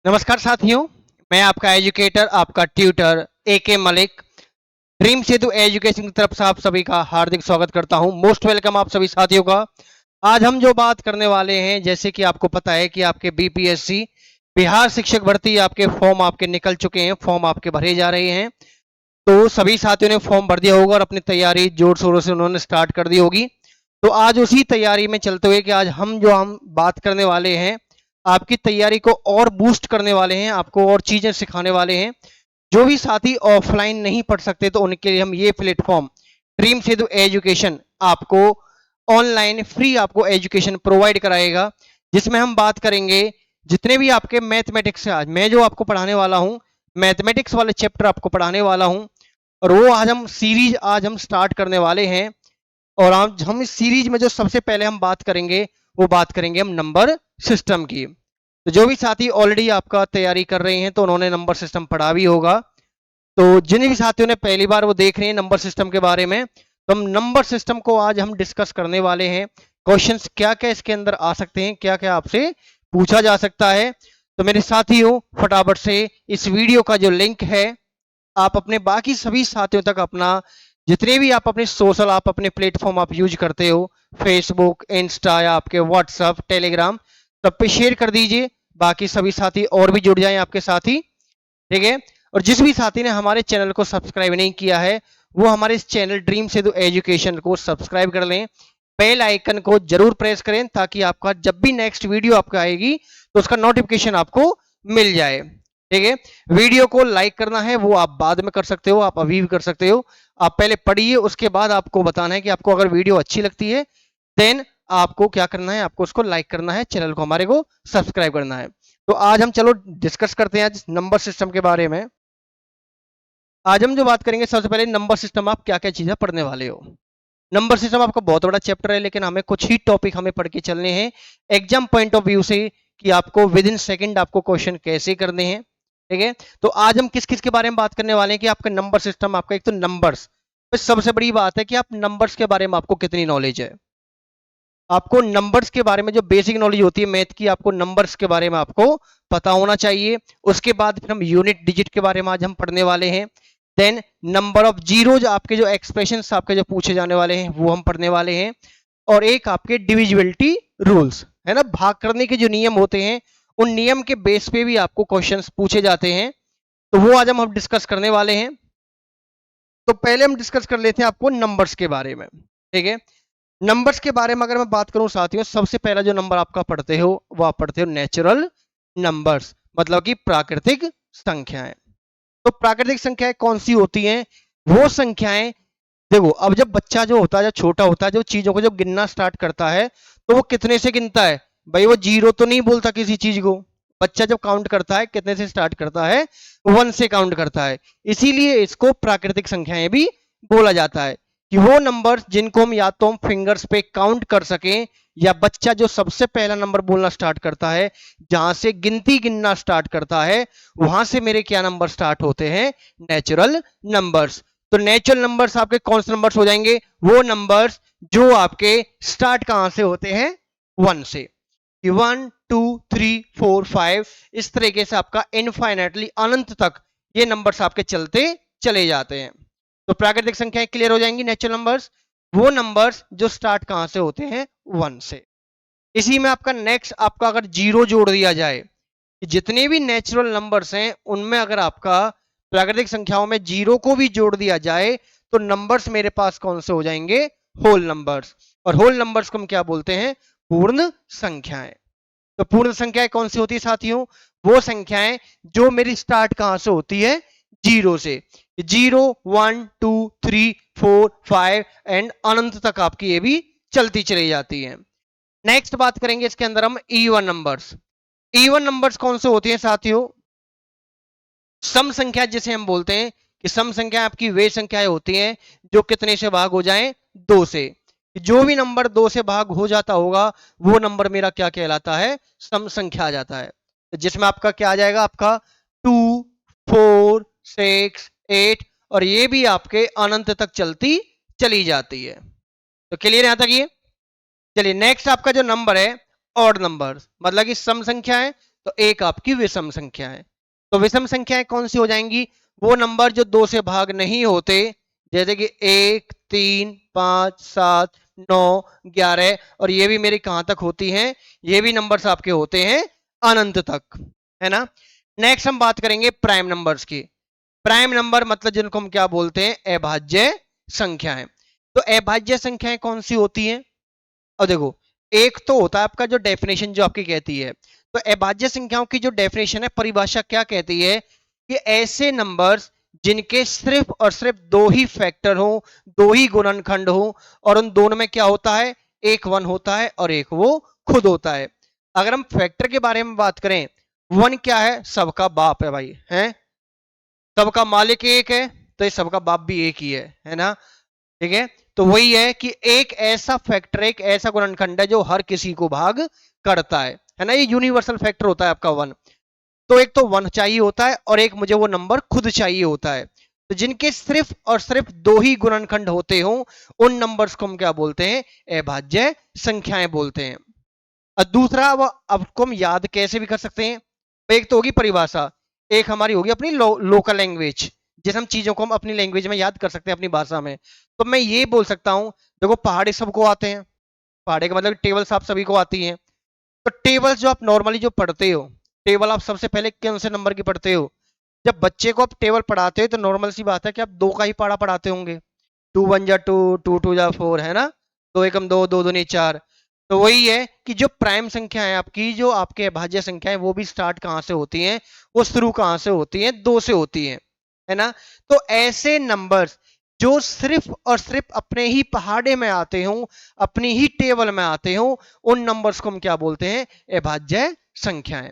नमस्कार साथियों, मैं आपका एजुकेटर, आपका ट्यूटर AK मलिक, ड्रीम सेतु एजुकेशन की तरफ से आप सभी का हार्दिक स्वागत करता हूं। मोस्ट वेलकम आप सभी साथियों का। आज हम जो बात करने वाले हैं, जैसे कि आपको पता है कि आपके BPSC बिहार शिक्षक भर्ती आपके फॉर्म आपके निकल चुके हैं, फॉर्म आपके भरे जा रहे हैं। तो सभी साथियों ने फॉर्म भर दिया होगा और अपनी तैयारी जोर शोरों से उन्होंने स्टार्ट कर दी होगी। तो आज उसी तैयारी में चलते हुए कि आज हम बात करने वाले हैं, आपकी तैयारी को और बूस्ट करने वाले हैं, आपको और चीजें सिखाने वाले हैं। जो भी साथी ऑफलाइन नहीं पढ़ सकते तो उनके लिए हम ये प्लेटफॉर्म ड्रीम सेतु एजुकेशन आपको ऑनलाइन फ्री आपको एजुकेशन प्रोवाइड कराएगा, जिसमें हम बात करेंगे जितने भी आपके मैथमेटिक्स है। आज मैं जो आपको पढ़ाने वाला हूं, मैथमेटिक्स वाले चैप्टर आपको पढ़ाने वाला हूं, और वो आज हम स्टार्ट करने वाले हैं। और आज हम इस सीरीज में जो सबसे पहले हम बात करेंगे, वो बात करेंगे हम नंबर सिस्टम की। तो जो भी साथी ऑलरेडी आपका तैयारी कर रहे हैं तो उन्होंने नंबर सिस्टम पढ़ा भी होगा। तो जिन भी साथियों ने पहली बार वो देख रहे हैं नंबर सिस्टम के बारे में, तो हम नंबर सिस्टम को आज हम डिस्कस करने वाले हैं। क्वेश्चंस क्या क्या इसके अंदर आ सकते हैं, क्या क्या आपसे पूछा जा सकता है। तो मेरे साथियों, फटाफट से इस वीडियो का जो लिंक है, आप अपने बाकी सभी साथियों तक अपना, जितने भी आप अपने सोशल, आप अपने प्लेटफॉर्म आप यूज करते हो, फेसबुक, इंस्टा या आपके व्हाट्सएप, टेलीग्राम, सब पे शेयर कर दीजिए। बाकी सभी साथी और भी जुड़ जाएं आपके साथी, ठीक है। और जिस भी साथी ने हमारे चैनल को सब्सक्राइब नहीं किया है, वो हमारे इस चैनल ड्रीम सेतु एजुकेशन को सब्सक्राइब कर लें। बेल आइकन को जरूर प्रेस करें ताकि आपका जब भी नेक्स्ट वीडियो आपका आएगी तो उसका नोटिफिकेशन आपको मिल जाए, ठीक है। वीडियो को लाइक करना है वो आप बाद में कर सकते हो, आप अभी भी कर सकते हो। आप पहले पढ़िए, उसके बाद आपको बताना है कि आपको अगर वीडियो अच्छी लगती है देन आपको क्या करना है, आपको उसको लाइक करना है, चैनल को हमारे को सब्सक्राइब करना है। तो आज हम चलो डिस्कस करते हैं आज नंबर सिस्टम के बारे में। आज हम जो बात करेंगे, सबसे पहले नंबर सिस्टम आप क्या क्या चीजें पढ़ने वाले हो। नंबर सिस्टम आपका बहुत बड़ा चैप्टर है, लेकिन हमें कुछ ही टॉपिक हमें पढ़ के चलने हैं एग्जाम पॉइंट ऑफ व्यू से, कि आपको विद इन सेकेंड आपको क्वेश्चन कैसे करने हैं, ठीक है। तो आज हम किस किस के बारे में बात करने वाले हैं कि आपका नंबर सिस्टम, आपका एक तो नंबर्स, सबसे बड़ी बात है कि आप नंबर्स के बारे में आपको कितनी नॉलेज है। आपको नंबर्स के बारे में जो बेसिक नॉलेज होती है मैथ की, आपको नंबर्स के बारे में आपको पता होना चाहिए। उसके बाद फिर हम यूनिट डिजिट के बारे में आज हम पढ़ने वाले हैं। देन नंबर ऑफ जीरोज, आपके जो एक्सप्रेशंस आपके जो पूछे जाने वाले हैं वो हम पढ़ने वाले हैं। और एक आपके डिविजिबिलिटी रूल्स है ना, भाग करने के जो नियम होते हैं, उन नियम के बेस पे भी आपको क्वेश्चंस पूछे जाते हैं। तो वो आज हम डिस्कस करने वाले हैं। तो पहले हम डिस्कस कर लेते हैं आपको नंबर्स के बारे में, ठीक है। नंबर्स के बारे में अगर मैं बात करूं साथियों, सबसे पहला जो नंबर आपका पढ़ते हो वो आप पढ़ते हो नेचुरल नंबर्स, मतलब कि प्राकृतिक संख्याएं। तो प्राकृतिक संख्याएं कौन सी होती हैं? वो संख्याएं, देखो अब जब बच्चा जो होता है, जब छोटा होता है, जो चीजों को जब गिनना स्टार्ट करता है, तो वो कितने से गिनता है? भाई वो जीरो तो नहीं बोलता किसी चीज को। बच्चा जब काउंट करता है कितने से स्टार्ट करता है? 1 से काउंट करता है। इसीलिए इसको प्राकृतिक संख्याएं भी बोला जाता है, कि वो नंबर जिनको हम या तो हम फिंगर्स पे काउंट कर सकें, या बच्चा जो सबसे पहला नंबर बोलना स्टार्ट करता है, जहां से गिनती गिनना स्टार्ट करता है, वहां से मेरे क्या नंबर स्टार्ट होते हैं? Natural numbers. तो नेचुरल नंबर्स आपके कौन से नंबर्स हो जाएंगे? वो नंबर्स जो आपके स्टार्ट कहां से होते हैं? 1 से। 1 2 3 4 5, इस तरीके से आपका इनफाइनेटली अनंत तक ये नंबर्स आपके चलते चले जाते हैं। तो प्राकृतिक संख्याएं क्लियर हो जाएंगी, नेचुरल नंबर्स, वो नंबर्स जो स्टार्ट कहां से होते हैं? 1 से। इसी में आपका नेक्स्ट, आपका अगर जीरो जोड़ दिया जाए, जितने भी नेचुरल नंबर्स हैं उनमें अगर आपका प्राकृतिक संख्याओं में जीरो को भी जोड़ दिया जाए, तो नंबर्स मेरे पास कौन से हो जाएंगे? Whole numbers. और होल नंबर्स को हम क्या बोलते हैं? पूर्ण संख्याएं। तो पूर्ण संख्याएं कौन सी होती है साथियों? वो संख्याएं जो मेरी स्टार्ट कहां से होती है? जीरो से। 0 1 2 3 4 5 एंड अनंत तक आपकी ये भी चलती चली जाती है। नेक्स्ट बात करेंगे इसके अंदर हम इवन नंबर्स। इवन नंबर्स कौन से होते हैं साथियों? सम संख्या जिसे हम बोलते हैं, कि सम संख्या आपकी वे संख्याएं होती हैं जो कितने से भाग हो जाएं? 2 से। जो भी नंबर 2 से भाग हो जाता होगा वो नंबर मेरा क्या कहलाता है? सम संख्या आ जाता है। जिसमें आपका क्या आ जाएगा? आपका 2 4 6 8, और ये भी आपके अनंत तक चलती चली जाती है। तो क्लियर यहां तक ये? चलिए नेक्स्ट आपका जो नंबर है ऑड नंबर, मतलब कि सम संख्या है तो एक आपकी विषम संख्या है। तो विषम संख्याएं कौन सी हो जाएंगी? वो नंबर जो 2 से भाग नहीं होते, जैसे कि 1, 3, 5, 7, 9, 11, और ये भी मेरी कहां तक होती हैं? ये भी नंबर्स आपके होते हैं अनंत तक, है ना। नेक्स्ट हम बात करेंगे प्राइम नंबर्स की। प्राइम नंबर मतलब जिनको हम क्या बोलते हैं? अभाज्य संख्याएं। तो अभाज्य संख्याएं कौन सी होती हैं? और देखो, एक तो होता है आपका जो डेफिनेशन जो आपकी कहती है, तो अभाज्य संख्याओं की जो डेफिनेशन है, परिभाषा क्या कहती है कि ऐसे नंबर्स जिनके सिर्फ और सिर्फ दो ही फैक्टर हो, दो ही गुणनखंड हो, और उन दोनों में क्या होता है? एक वन होता है और एक वो खुद होता है। अगर हम फैक्टर के बारे में बात करें, वन क्या है? सबका बाप है भाई, है। सबका मालिक एक है, तो ये सबका बाप भी एक ही है ना। ठीक है, तो वही है कि एक ऐसा फैक्टर, एक ऐसा गुणनखंड है जो हर किसी को भाग करता है ना। ये यूनिवर्सल फैक्टर होता है आपका वन। तो एक तो वन चाहिए होता है और एक मुझे वो नंबर खुद चाहिए होता है। तो जिनके सिर्फ और सिर्फ दो ही गुणनखंड होते हो, उन नंबर्स को हम क्या बोलते हैं? अभाज्य संख्याएं बोलते हैं। और दूसरा, वो आपको हम याद कैसे भी कर सकते हैं? एक तो होगी परिभाषा, एक हमारी होगी अपनी लोकल लैंग्वेज, जिस हम चीजों को हम अपनी लैंग्वेज में याद कर सकते हैं, अपनी भाषा में। तो मैं ये बोल सकता हूं, देखो पहाड़े सबको आते हैं, पहाड़े का मतलब टेबल्स आप सभी को आती हैं। तो टेबल्स जो आप नॉर्मली जो पढ़ते हो, टेबल आप सबसे पहले कौन से नंबर की पढ़ते हो? जब बच्चे को आप टेबल पढ़ाते हो तो नॉर्मल सी बात है कि आप दो का ही पढ़ा पढ़ाते होंगे। 2 1 जा 2, 2 2 जा 4, है ना। दो एकम दो, दो दूनी चार। तो वही है कि जो प्राइम संख्या है आपकी, जो आपके अभाज्य संख्या है, वो भी स्टार्ट कहां से होती हैं? वो शुरू कहां से होती हैं? दो से होती हैं, है ना। तो ऐसे नंबर्स जो सिर्फ और सिर्फ अपने ही पहाड़े में आते हो, अपनी ही टेबल में आते हो, उन नंबर्स को हम क्या बोलते हैं? अभाज्य संख्याएं।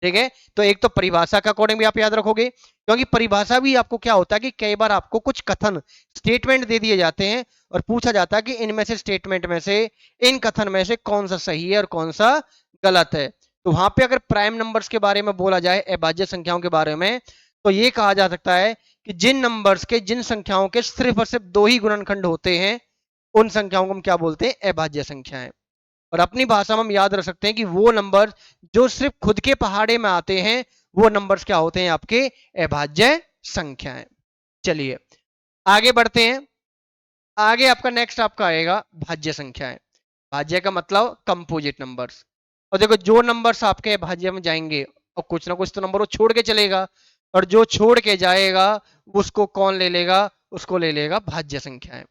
ठीक है, तो एक तो परिभाषा का अकॉर्डिंग भी आप याद रखोगे, क्योंकि परिभाषा भी आपको क्या होता है कि कई बार आपको कुछ कथन, स्टेटमेंट दे दिए जाते हैं और पूछा जाता है कि इनमें से, स्टेटमेंट में से, इन कथन में से कौन सा सही है और कौन सा गलत है। तो वहां पे अगर प्राइम नंबर्स के बारे में बोला जाए, अभाज्य संख्याओं के बारे में, तो ये कहा जा सकता है कि जिन नंबर्स के, जिन संख्याओं के सिर्फ और सिर्फ दो ही गुणनखंड होते हैं, उन संख्याओं को हम क्या बोलते हैं? अभाज्य संख्याएं। और अपनी भाषा में हम याद रख सकते हैं कि वो नंबर जो सिर्फ खुद के पहाड़े में आते हैं, वो नंबर्स क्या होते हैं? आपके अभाज्य संख्याएं। चलिए आगे बढ़ते हैं। आगे आपका नेक्स्ट आपका आएगा भाज्य संख्याएं। भाज्य का मतलब कंपोजिट नंबर्स। और देखो, जो नंबर्स आपके भाज्य में जाएंगे, और कुछ ना कुछ तो नंबर वो छोड़ के चलेगा, और जो छोड़ के जाएगा उसको कौन ले लेगा? उसको ले लेगा भाज्य संख्याएं।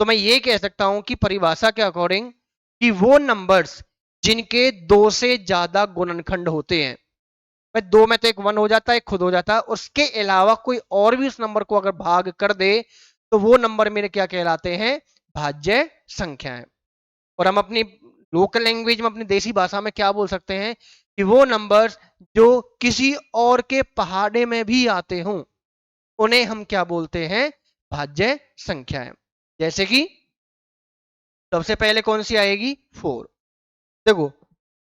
तो मैं ये कह सकता हूं कि परिभाषा के अकॉर्डिंग कि वो नंबर्स जिनके दो से ज्यादा गुणनखंड होते हैं, भाई दो में तो एक वन हो जाता है, एक खुद हो जाता है, उसके अलावा कोई और भी उस नंबर को अगर भाग कर दे, तो वो नंबर मेरे क्या कहलाते हैं? भाज्य संख्याएं। और हम अपनी लोकल लैंग्वेज में, अपनी देसी भाषा में क्या बोल सकते हैं कि वो नंबर्स जो किसी और के पहाड़े में भी आते हों, उन्हें हम क्या बोलते हैं? भाज्य संख्याएं। जैसे कि सबसे पहले कौन सी आएगी? 4। देखो,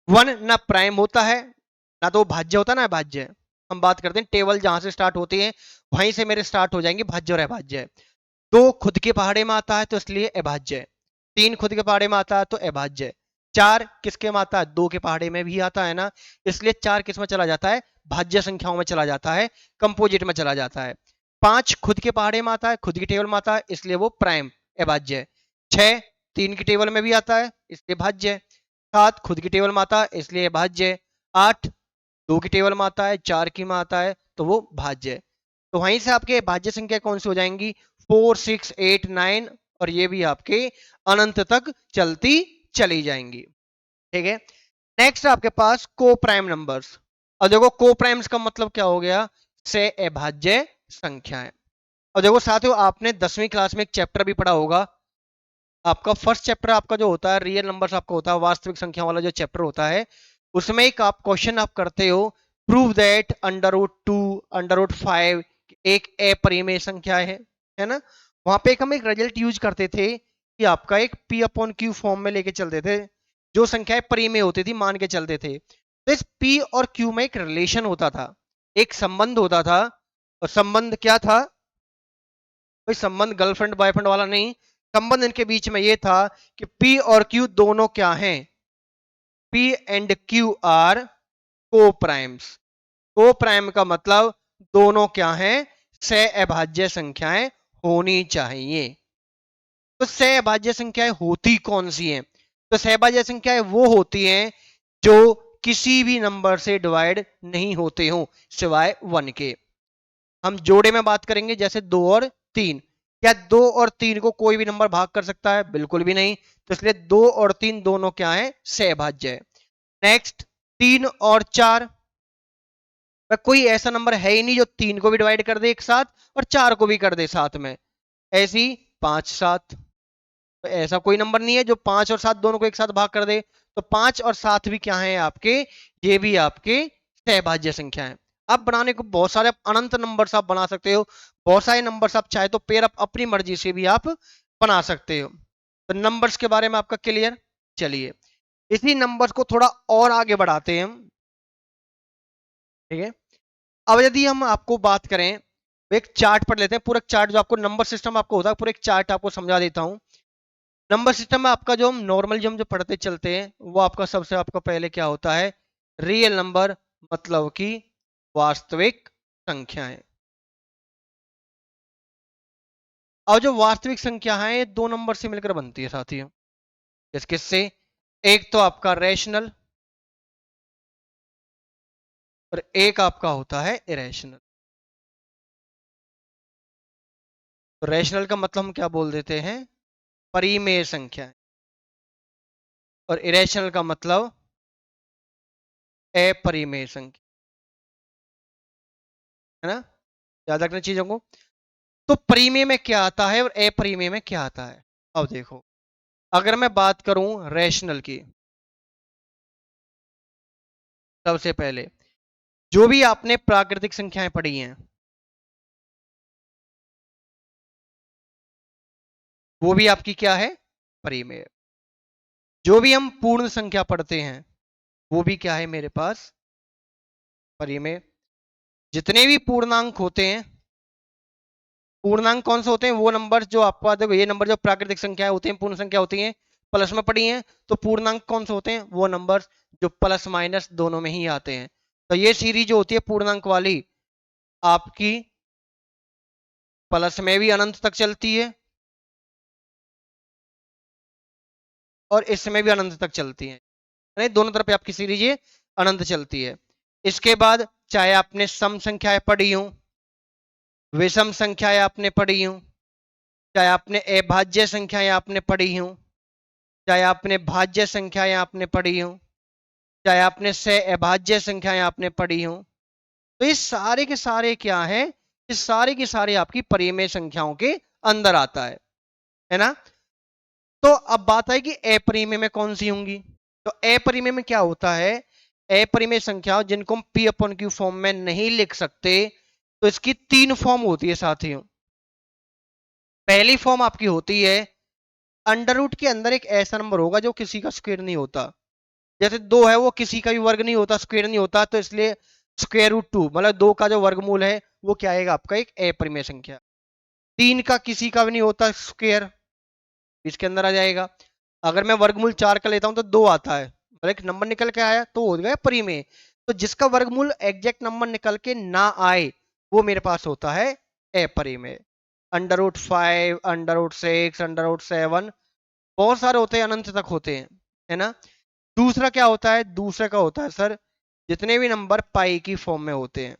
वन ना प्राइम होता है, ना तो भाज्य होता, ना भाज्य। हम बात करते हैं टेबल जहां से स्टार्ट होती है, वहीं से मेरे स्टार्ट हो जाएंगे भाज्य और अभाज्य। दो खुद के पहाड़े में आता है तो इसलिए अभाज्य। तीन खुद के पहाड़े में आता है तो अभाज्य। चार किसके में आता है? दो के पहाड़े में भी आता है ना, इसलिए चार किस में चला जाता है? भाज्य संख्याओं में चला जाता है, कंपोजिट में चला जाता है। पांच खुद के पहाड़े में आता है, खुद की टेबल में आता है, इसलिए वो प्राइम, अभाज्य। छह तीन की टेबल में भी आता है, इसलिए भाज्य। सात खुद की टेबल में आता है, इसलिए भाज्य। आठ दो की टेबल में आता है, चार की में आता है, तो वो भाज्य। तो वहीं से आपके भाज्य संख्या कौन सी हो जाएंगी? 4 6 8 9, और ये भी आपके अनंत तक चलती चली जाएंगी। ठीक है, नेक्स्ट आपके पास को प्राइम नंबर्स। और देखो, को प्राइम्स का मतलब क्या हो गया? से अभाज्य संख्याएं। और देखो साथियों, आपने 10वीं क्लास में एक चैप्टर भी पढ़ा होगा, आपका फर्स्ट चैप्टर आपका जो होता है रियल नंबर्स आपका होता है, वास्तविक संख्या वाला जो चैप्टर होता है, उसमें एक आप क्वेश्चन आप करते हो, प्रूव दैट √2 √5 एक अपरिमेय संख्या है ना। वहां पे एक हम एक रिजल्ट यूज करते थे कि आपका एक P/Q फॉर्म में लेके चलते थे, जो संख्याएं परिमेय होती थी मान के चलते थे। तो इस P और Q में एक रिलेशन होता था, एक संबंध होता था। और संबंध क्या था भाई? संबंध गर्लफ्रेंड बॉयफ्रेंड वाला नहीं, संबंध इनके बीच में ये था कि P और Q दोनों क्या हैं? P and Q are coprimes. Coprime का मतलब दोनों क्या हैं, सहअभाज्य संख्याएं होनी चाहिए। तो सहअभाज्य संख्याएं होती कौन सी हैं? तो सहअभाज्य संख्याएं वो होती हैं जो किसी भी नंबर से डिवाइड नहीं होते हो सिवाय 1 के। हम जोड़े में बात करेंगे जैसे 2 और 3। क्या 2 और 3 को कोई भी नंबर भाग कर सकता है? बिल्कुल भी नहीं। तो इसलिए 2 और 3 दोनों क्या है, सहभाज्य है। नेक्स्ट 3 और 4, कोई ऐसा नंबर है ही नहीं जो 3 को भी डिवाइड कर दे एक साथ और 4 को भी कर दे साथ में। ऐसी 5 7, तो ऐसा कोई नंबर नहीं है जो 5 और 7 दोनों को एक साथ भाग कर दे। तो 5 और 7 भी क्या है आपके, ये भी आपके सहभाज्य संख्या है। अब बनाने को बहुत सारे अनंत नंबर्स आप बना सकते हो, बहुत सारे नंबर्स आप चाहे तो पेयर आप अपनी मर्जी से भी आप बना सकते हो। तो नंबर्स के बारे में आपका क्लियर। चलिए इसी नंबर्स को थोड़ा और आगे बढ़ाते हैं हम, ठीक है। अब यदि हम आपको बात करें, एक चार्ट पढ़ लेते हैं, पूरा चार्ट जो आपको नंबर सिस्टम आपको होता है, पूरा एक चार्ट आपको समझा देता हूं। नंबर सिस्टम में आपका जो हम नॉर्मल जो हम जो पढ़ते चलते हैं वो आपका सबसे आपका पहले क्या होता है, रियल नंबर, मतलब कि वास्तविक संख्याएं। और जो वास्तविक संख्या है दो नंबर से मिलकर बनती है साथियों। किस किस से? एक तो आपका रेशनल और एक आपका होता है इरेशनल। तो रेशनल का मतलब हम क्या बोल देते हैं, परिमेय संख्या। और इरेशनल का मतलब अपरिमेय संख्या, है ना। याद रखना चीजों को। तो परिमेय में क्या आता है और अपरिमेय में क्या आता है। अब देखो, अगर मैं बात करूं रेशनल की, सबसे पहले जो भी आपने प्राकृतिक संख्याएं पढ़ी हैं वो भी आपकी क्या है, परिमेय। जो भी हम पूर्ण संख्या पढ़ते हैं वो भी क्या है मेरे पास, परिमेय। जितने भी पूर्णांक होते हैं, पूर्णांक कौन से होते हैं, वो नंबर जो आपको देखो, ये नंबर जो प्राकृतिक संख्या होते हैं, पूर्ण संख्या होती हैं, प्लस में पढ़ी हैं। तो पूर्णांक कौन से होते हैं, वो नंबर जो प्लस माइनस दोनों में ही आते हैं। तो ये सीरीज जो होती है पूर्णांक वाली, आपकी प्लस में भी अनंत तक चलती है और इसमें भी अनंत तक चलती है, यानी दोनों तरफ आपकी सीरीज ये अनंत चलती है। इसके बाद चाहे आपने सम संख्याएं पढ़ी हो, विषम संख्याएं आपने पढ़ी हो, चाहे आपने अभाज्य संख्याएं आपने पढ़ी हो, चाहे आपने भाज्य संख्याएं आपने पढ़ी हो, चाहे आपने सहअभाज्य संख्याएं आपने पढ़ी हो, तो ये सारे के सारे क्या है, ये सारे की सारे आपकी परिमेय संख्याओं के अंदर आता है ना। तो अब बात है कि अपरिमेय में कौन सी होंगी। तो अपरिमेय में क्या होता है, अपरिमेय संख्या जिनको हम पी अपॉन क्यू फॉर्म में नहीं लिख सकते, तो इसकी 3 फॉर्म होती है साथियों। पहली फॉर्म आपकी होती है, अंडर रूट के अंदर एक ऐसा नंबर होगा जो किसी का स्क्वायर नहीं होता। जैसे 2 है, वो किसी का भी वर्ग नहीं होता, स्क्वायर नहीं होता, तो इसलिए स्क्वायर रूट 2 मतलब 2 का जो वर्गमूल है वो क्या आएगा आपका, एक अपरिमेय संख्या। 3 का किसी का भी नहीं होता स्क्वायर, इसके अंदर आ जाएगा। अगर मैं वर्गमूल 4 का लेता हूं तो 2 आता है, मतलब एक नंबर निकल के आया तो हो गया परिमेय। तो जिसका वर्गमूल एग्जैक्ट नंबर निकल के ना आए वो मेरे पास होता है अपरिमेय। Under root 5, under root 6, under root 7, बहुत सारे होते हैं, अनंत तक होते हैं, है ना। दूसरा क्या होता है, दूसरे का होता है सर जितने भी नंबर पाई की फॉर्म में होते हैं,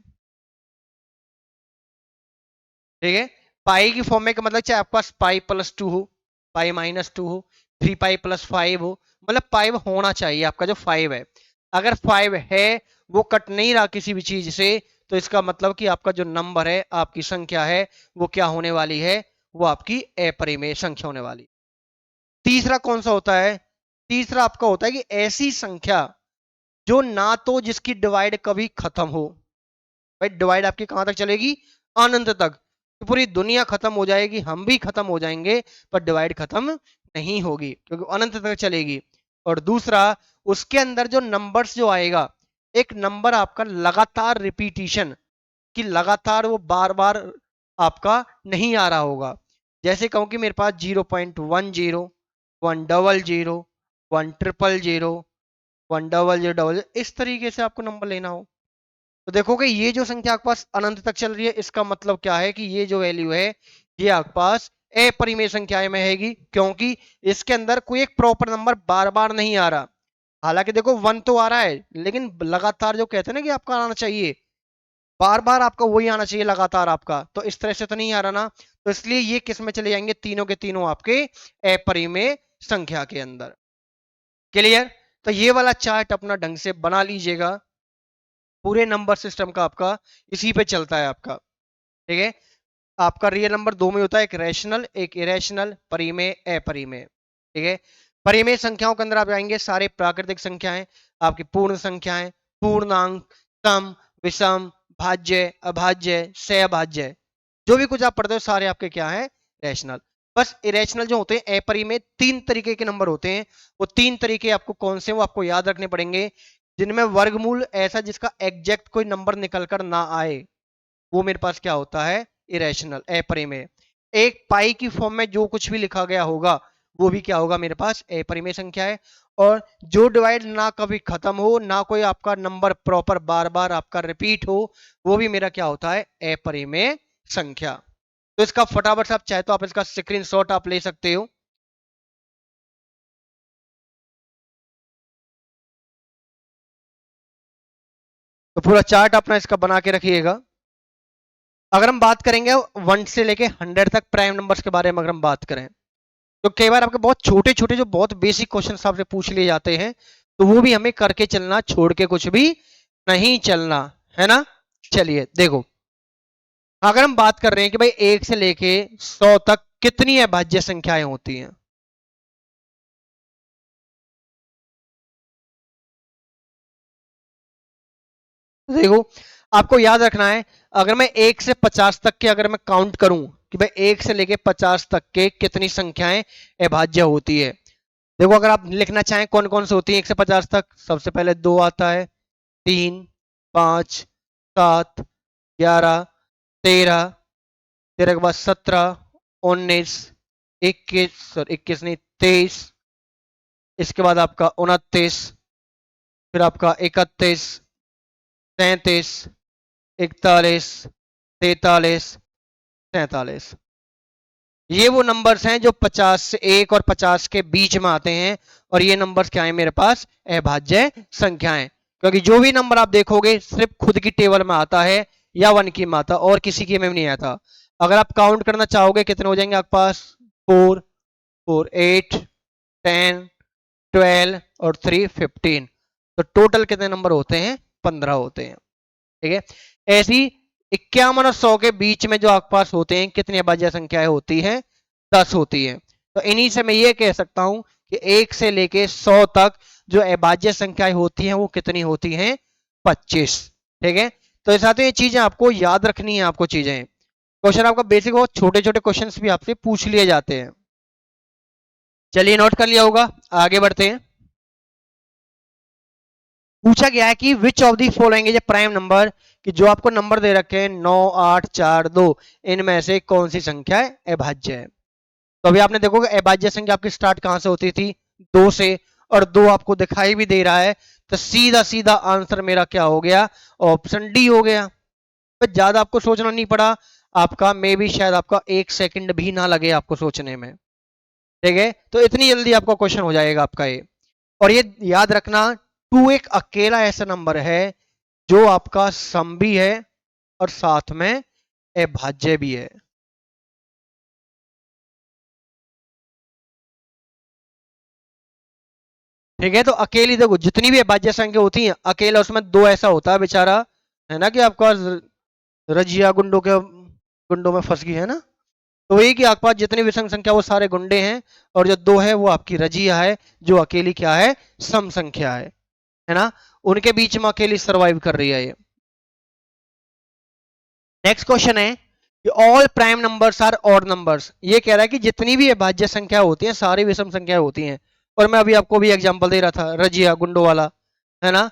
ठीक है। पाई की फॉर्म में का मतलब चाहे आपके पास पाई प्लस 2 हो, पाई माइनस 2 हो, 3 पाई प्लस 5 हो, मतलब पाई होना चाहिए आपका जो 5 है। अगर 5 है, वो कट नहीं रहा किसी भी चीज से, तो इसका मतलब कि आपका जो नंबर है, आपकी संख्या है, वो क्या होने वाली है, वो आपकी अपरिमेय संख्या होने वाली। तीसरा कौन सा होता है, तीसरा आपका होता है कि ऐसी संख्या जो ना तो जिसकी डिवाइड कभी खत्म हो। भाई डिवाइड आपकी कहां तक चलेगी, अनंत तक। तो पूरी दुनिया खत्म हो जाएगी, हम भी खत्म हो जाएंगे, पर डिवाइड खत्म नहीं होगी क्योंकि अनंत तक चलेगी। और दूसरा, उसके अंदर जो नंबर्स जो आएगा, एक नंबर आपका लगातार रिपीटिशन, कि लगातार वो बार बार आपका नहीं आ रहा होगा। जैसे कहूं कि मेरे पास 0.10, 100, 100, 100, 10000, इस तरीके से आपको नंबर लेना हो तो देखोगे ये जो संख्या आपके पास अनंत तक चल रही है, इसका मतलब क्या है कि ये जो वैल्यू है ये आपके पास अपरिमेय संख्याएं में हैगी, क्योंकि इसके अंदर कोई एक प्रॉपर नंबर बार बार नहीं आ रहा। हालांकि देखो 1 तो आ रहा है, लेकिन लगातार जो कहते हैं ना कि आपका आना चाहिए, बार बार आपका वही आना चाहिए लगातार आपका, तो इस तरह से तो नहीं आ रहा ना। तो इसलिए ये किस में चले जाएंगे, तीनों के तीनों आपके अपरिमेय संख्या के अंदर। क्लियर? तो ये वाला चार्ट अपना ढंग से बना लीजिएगा, पूरे नंबर सिस्टम का आपका इसी पे चलता है आपका। ठीक है, आपका रियल नंबर दो में होता है, एक रैशनल एक इरेशनल, परिमेय अपरिमेय। ठीक है, परिमेय संख्याओं के अंदर आप जाएंगे सारे प्राकृतिक संख्याएं, आपकी पूर्ण संख्याएं, पूर्णांक, सम, विषम, भाज्य, अभाज्य, सहभाज्य, जो भी कुछ आप पढ़ते हो सारे आपके क्या है, रैशनल। बस इरेशनल जो होते हैं अपरिमेय, तीन तरीके के नंबर होते हैं, वो तीन तरीके आपको कौन से, वो आपको याद रखने पड़ेंगे, जिनमें वर्गमूल ऐसा जिसका एग्जैक्ट कोई नंबर निकल कर ना आए, वो मेरे पास क्या होता है, इरेशनल अपरिमेय। एक पाई की फॉर्म में जो कुछ भी लिखा गया होगा वो भी क्या होगा, मेरे पास अपरिमेय संख्या है। और जो डिवाइड ना कभी खत्म हो, ना कोई आपका नंबर प्रॉपर बार बार आपका रिपीट हो, वो भी मेरा क्या होता है, अपरिमेय संख्या। तो इसका फटाफट से आप चाहे तो आप इसका स्क्रीनशॉट आप ले सकते हो। तो पूरा चार्ट अपना इसका बना के रखिएगा। अगर हम बात करेंगे 1 से लेके 100 तक प्राइम नंबर्स के बारे में अगर हम बात करें, तो कई बार आपके बहुत छोटे छोटे जो बहुत बेसिक क्वेश्चन आपसे पूछ लिए जाते हैं, तो वो भी हमें करके चलना, छोड़ के कुछ भी नहीं चलना है ना। चलिए देखो, अगर हम बात कर रहे हैं कि भाई 1 से लेके 100 तक कितनी अभाज्य संख्याएं होती हैं, तो देखो आपको याद रखना है, अगर मैं 1 से 50 तक के अगर मैं काउंट करूं कि भाई 1 से लेके 50 तक के कितनी संख्याएं अभाज्य होती है, देखो अगर आप लिखना चाहें कौन कौन से होती है 1 से 50 तक, सबसे पहले 2 आता है, 3, 5, 7, 11, 13, 13 के बाद 17, 19, 21, सॉरी 21 नहीं 23, इसके बाद आपका 29, फिर आपका 31, 33, 41, 43, 47। ये वो नंबर्स हैं जो 50 से 1 और 50 के बीच में आते हैं, और ये नंबर्स क्या है मेरे पास, अभाज्य संख्याएं। क्योंकि जो भी नंबर आप देखोगे सिर्फ खुद की टेबल में आता है या वन की में आता, और किसी की में नहीं आता। अगर आप काउंट करना चाहोगे कितने हो जाएंगे आपके पास, 4, 4, 8, 10, 12 और 3, 15। तो टोटल कितने नंबर होते हैं, 15 होते हैं। ठीक है, ऐसी 51 और 100 के बीच में जो आपके पास होते हैं कितनी अभाज्य संख्याएं होती हैं, 10 होती है। तो इन्हीं से मैं ये कह सकता हूं कि 1 से लेके 100 तक जो अभाज्य संख्याएं होती हैं वो कितनी होती हैं, 25। ठीक है, तो इस साथ ये चीजें आपको याद रखनी है, आपको चीजें, क्वेश्चन आपका बेसिक बहुत छोटे छोटे क्वेश्चन भी आपसे पूछ लिए जाते हैं। चलिए नोट कर लिया होगा, आगे बढ़ते हैं। पूछा गया है कि which of the following is a prime number, कि जो आपको नंबर दे रखे हैं 9, 8, 4, 2, इनमें से कौन सी संख्या है अभाज्य है। तो अभी आपने देखोगे अभाज्य संख्या आपकी स्टार्ट कहां से होती थी, 2 से, और 2 आपको दिखाई भी दे रहा है, तो सीधा सीधा आंसर मेरा क्या हो गया, ऑप्शन डी हो गया। तो ज्यादा आपको सोचना नहीं पड़ा, आपका मे भी शायद आपका 1 सेकंड भी ना लगे आपको सोचने में। ठीक है, तो इतनी जल्दी आपका क्वेश्चन हो जाएगा आपका ये। और ये याद रखना, 2 एक अकेला ऐसा नंबर है जो आपका सम भी है और साथ में अभाज्य भी है। ठीक है, तो अकेली देखो जितनी भी अभाज्य संख्या होती है अकेला उसमें दो ऐसा होता है बेचारा, है ना, कि आपका रजिया गुंडों में फंस गई है ना। तो वही कि आपके पास जितनी विषम संख्या वो सारे गुंडे हैं, और जो दो है वो आपकी रजिया है, जो अकेली क्या है, सम संख्या है ना, उनके बीच में अकेली सरवाइव कर रही है ये। नेक्स्ट क्वेश्चन है कि all prime numbers are odd numbers, ये कह रहा है कि जितनी भी अभाज्य संख्या होती है सारी विषम संख्या होती हैं। और मैं अभी आपको भी एग्जांपल दे रहा था रजिया गुंडो वाला, है ना।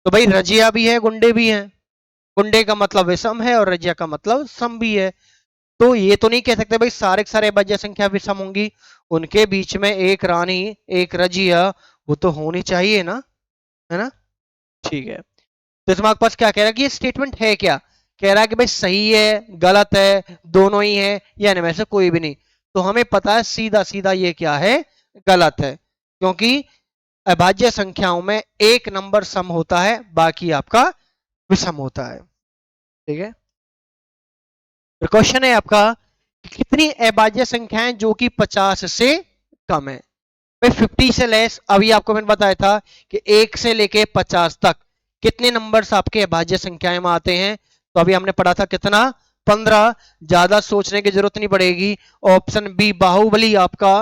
तो भाई रजिया भी है गुंडे भी हैं, गुंडे का मतलब विषम है और रजिया का मतलब सम भी है। तो ये तो नहीं कह सकते भाई सारे के सारे अभाज्य संख्या विषम होंगी, उनके बीच में एक रानी एक रजिया वो तो होनी चाहिए ना, है ना। ठीक है, तो तुम्हारे पास क्या कह रहा है कि ये स्टेटमेंट है क्या, कह रहा है कि भाई सही है, गलत है, दोनों ही है, या इनमें से कोई भी नहीं। तो हमें पता है सीधा सीधा ये क्या है, गलत है, क्योंकि अभाज्य संख्याओं में एक नंबर सम होता है, बाकी आपका विषम होता है। ठीक है, तो क्वेश्चन है आपका कि कितनी अभाज्य संख्याएं जो कि 50 से कम है। भाई 50 से लेस, अभी आपको मैंने बताया था कि 1 से लेके 50 तक कितने नंबर्स आपके अभाज्य संख्याएं में आते हैं। तो अभी हमने पढ़ा था कितना, 15। ज्यादा सोचने की जरूरत नहीं पड़ेगी, ऑप्शन बी बाहुबली आपका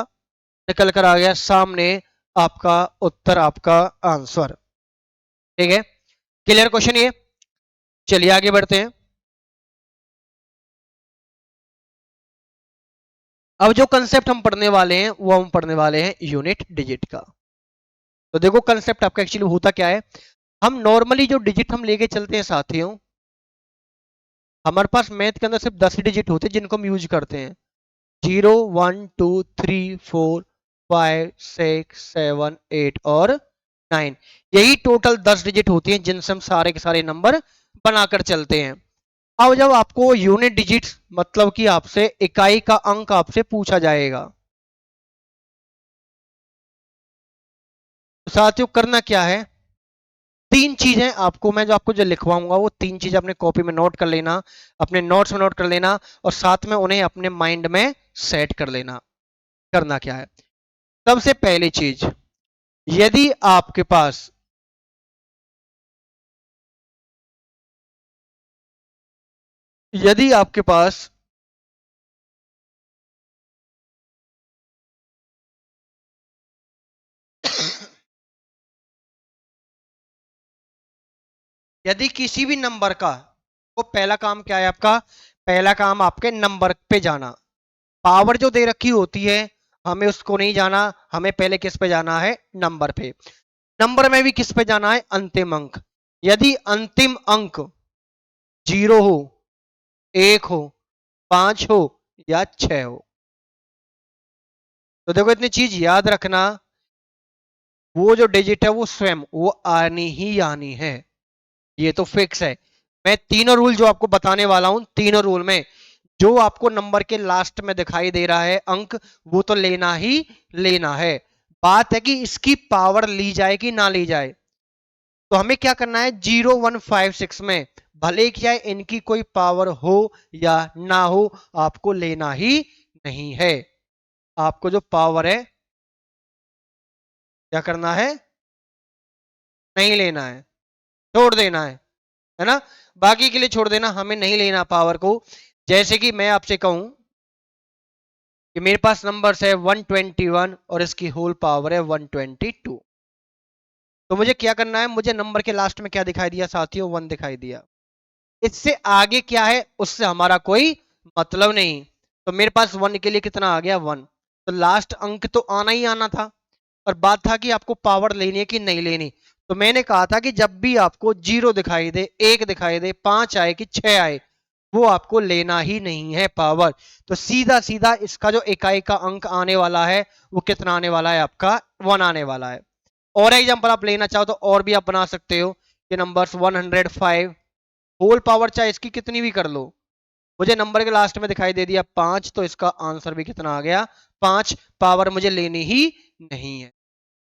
निकल कर आ गया सामने, आपका उत्तर, आपका आंसर। ठीक है, क्लियर क्वेश्चन ये। चलिए आगे बढ़ते हैं। अब जो कंसेप्ट हम पढ़ने वाले हैं वो हम पढ़ने वाले हैं यूनिट डिजिट का। तो देखो कंसेप्ट आपका एक्चुअली होता क्या है, हम नॉर्मली जो डिजिट हम लेके चलते हैं साथियों, हमारे पास मैथ के अंदर सिर्फ 10 डिजिट होते हैं जिनको हम यूज करते हैं। 0 1 2 3 4 5 6 7 8 और 9, यही टोटल 10 डिजिट होती हैं जिनसे हम सारे के सारे नंबर बनाकर चलते हैं। अब जब आपको यूनिट डिजिट मतलब कि आपसे इकाई का अंक आपसे पूछा जाएगा, तो साथियों करना क्या है, तीन चीजें आपको मैं जो आपको जो लिखवाऊंगा वो तीन चीजें अपने कॉपी में नोट कर लेना, अपने नोट्स में नोट कर लेना, और साथ में उन्हें अपने माइंड में सेट कर लेना। करना क्या है, सबसे पहली चीज, यदि आपके पास यदि आपके पास यदि किसी भी नंबर का, वो पहला काम क्या है आपका, पहला काम आपके नंबर पे जाना। पावर जो दे रखी होती है हमें उसको नहीं जाना, हमें पहले किस पे जाना है, नंबर पे। नंबर में भी किस पे जाना है, अंतिम अंक। यदि अंतिम अंक 0 हो, 1 हो, 5 हो या 6 हो, तो देखो इतनी चीज याद रखना, वो जो डिजिट है वो स्वयं वो आनी ही आनी है, ये तो फिक्स है। मैं तीनों रूल जो आपको बताने वाला हूं, तीनों रूल में जो आपको नंबर के लास्ट में दिखाई दे रहा है अंक, वो तो लेना ही लेना है। बात है कि इसकी पावर ली जाए कि ना ली जाए। तो हमें क्या करना है, 0156 में भले क्या है इनकी कोई पावर हो या ना हो, आपको लेना ही नहीं है। आपको जो पावर है क्या करना है, नहीं लेना है, छोड़ देना है ना। बाकी के लिए छोड़ देना, हमें नहीं लेना पावर को। जैसे कि मैं आपसे कहूं कि मेरे पास नंबर्स है 121 और इसकी होल पावर है 122, तो मुझे क्या करना है, मुझे नंबर के लास्ट में क्या दिखाई दिया साथियों, 1 दिखाई दिया। इससे आगे क्या है उससे हमारा कोई मतलब नहीं। तो मेरे पास 1 के लिए कितना आ गया, 1। तो लास्ट अंक तो आना ही आना था, और बात था कि आपको पावर लेनी है कि नहीं लेनी। तो मैंने कहा था कि जब भी आपको 0 दिखाई दे, 1 दिखाई दे, 5 आए कि 6 आए, वो आपको लेना ही नहीं है पावर। तो सीधा सीधा इसका जो इकाई का अंक आने वाला है वो कितना आने वाला है, आपका 1 आने वाला है। और एग्जांपल आप लेना चाहो तो और भी आप बना सकते हो कि नंबर्स 105 होल पावर चाहे इसकी कितनी भी कर लो, मुझे नंबर के लास्ट में दिखाई दे दिया 5, तो इसका आंसर भी कितना आ गया, 5। पावर मुझे लेनी ही नहीं है।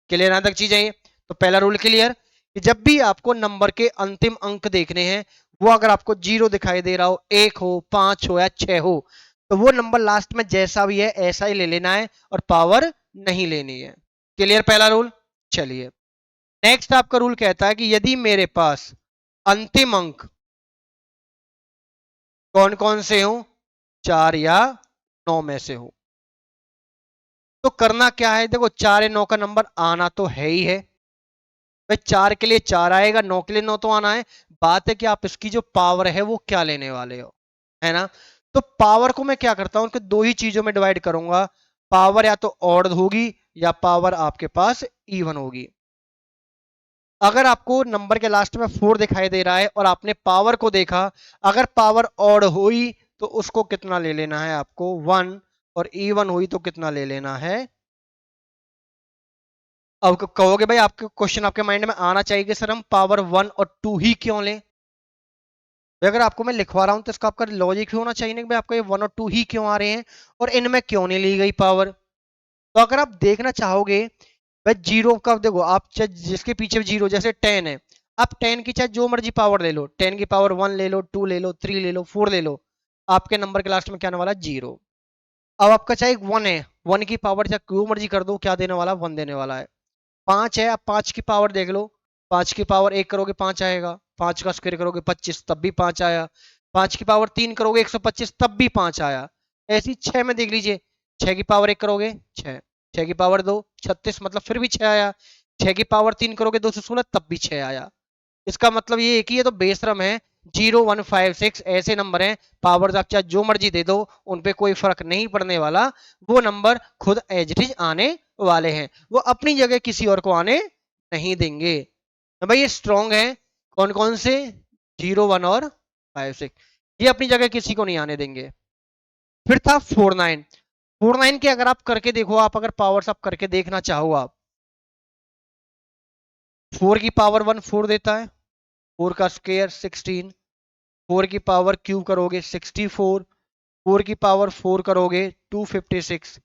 क्लियर यहां तक चीजें ये। तो पहला रूल क्लियर कि जब भी आपको नंबर के अंतिम अंक देखने हैं, वो अगर आपको 0 दिखाई दे रहा हो, 1 हो, 5 हो या 6 हो, तो वो नंबर लास्ट में जैसा भी है ऐसा ही ले लेना है और पावर नहीं लेनी है। क्लियर पहला रूल। चलिए नेक्स्ट आपका रूल कहता है कि यदि मेरे पास अंतिम अंक कौन कौन से हो, 4 या 9 में से हो, तो करना क्या है, देखो 4 या 9 का नंबर आना तो है ही है। भाई 4 के लिए 4 आएगा, 9 के लिए 9 तो आना है। बात है कि आप इसकी जो पावर है वो क्या लेने वाले हो, है ना। तो पावर को मैं क्या करता हूं, उनको दो ही चीजों में डिवाइड करूंगा, पावर या तो ऑड होगी या पावर आपके पास इवन होगी। अगर आपको नंबर के लास्ट में 4 दिखाई दे रहा है और आपने पावर को देखा, अगर पावर ऑड हुई तो उसको कितना ले लेना है आपको, 1, और इवन हुई तो कितना ले लेना है, अब कहोगे भाई आपके क्वेश्चन आपके माइंड में आना चाहिए कि सर हम पावर 1 और 2 ही क्यों लें। भाई अगर आपको मैं लिखवा रहा हूं तो इसका आपका लॉजिक ही होना चाहिए ना कि भाई आपको ये 1 और 2 ही क्यों आ रहे हैं और इनमें क्यों नहीं ली गई पावर। तो अगर आप देखना चाहोगे भाई जीरो का देखो, आप जिसके पीछे जीरो जैसे 10 है, आप 10 की चाहे जो मर्जी पावर ले लो, 10 की पावर 1 ले लो, 2 ले लो, 3 ले लो, 4 ले लो, आपके नंबर के लास्ट में क्या आने वाला है, जीरो। अब आपका चाहे 1 है, 1 की पावर चाहे जो मर्जी कर दो, क्या देने वाला, 1 देने वाला है। 5 है, अब 5 की पावर देख लो, 5 की पावर 1 करोगे 5 आएगा, 5 का स्क्वायर करोगे 25 तब भी 5 आया, 5 की पावर 3 करोगे 125 तब भी 5 आया। ऐसी 6 में देख लीजिए, 6 की पावर 1 करोगे 6, 6 की पावर 2 36 मतलब फिर भी 6 आया, 6 की पावर 3 करोगे 216 तब भी 6 आया। इसका मतलब ये है कि ये तो बेशरम है। 0156 ऐसे नंबर हैं, पावर आप चाहे जो मर्जी दे दो, उन पे कोई फर्क नहीं पड़ने वाला, वो नंबर खुद एज इट इज आने वाले हैं, वो अपनी जगह किसी और को आने नहीं देंगे। तो भाई ये स्ट्रॉन्ग है, कौन कौन से, 01 और 56, ये अपनी जगह किसी को नहीं आने देंगे। फिर था 49, 49 के अगर आप करके देखो, आप अगर पावर्स आप करके देखना चाहो, आप 4 की पावर 1 4 देता है, 4 का स्क्वायर 16, 4 की पावर क्यूब करोगे 64, 4 की पावर 4 करोगे 256।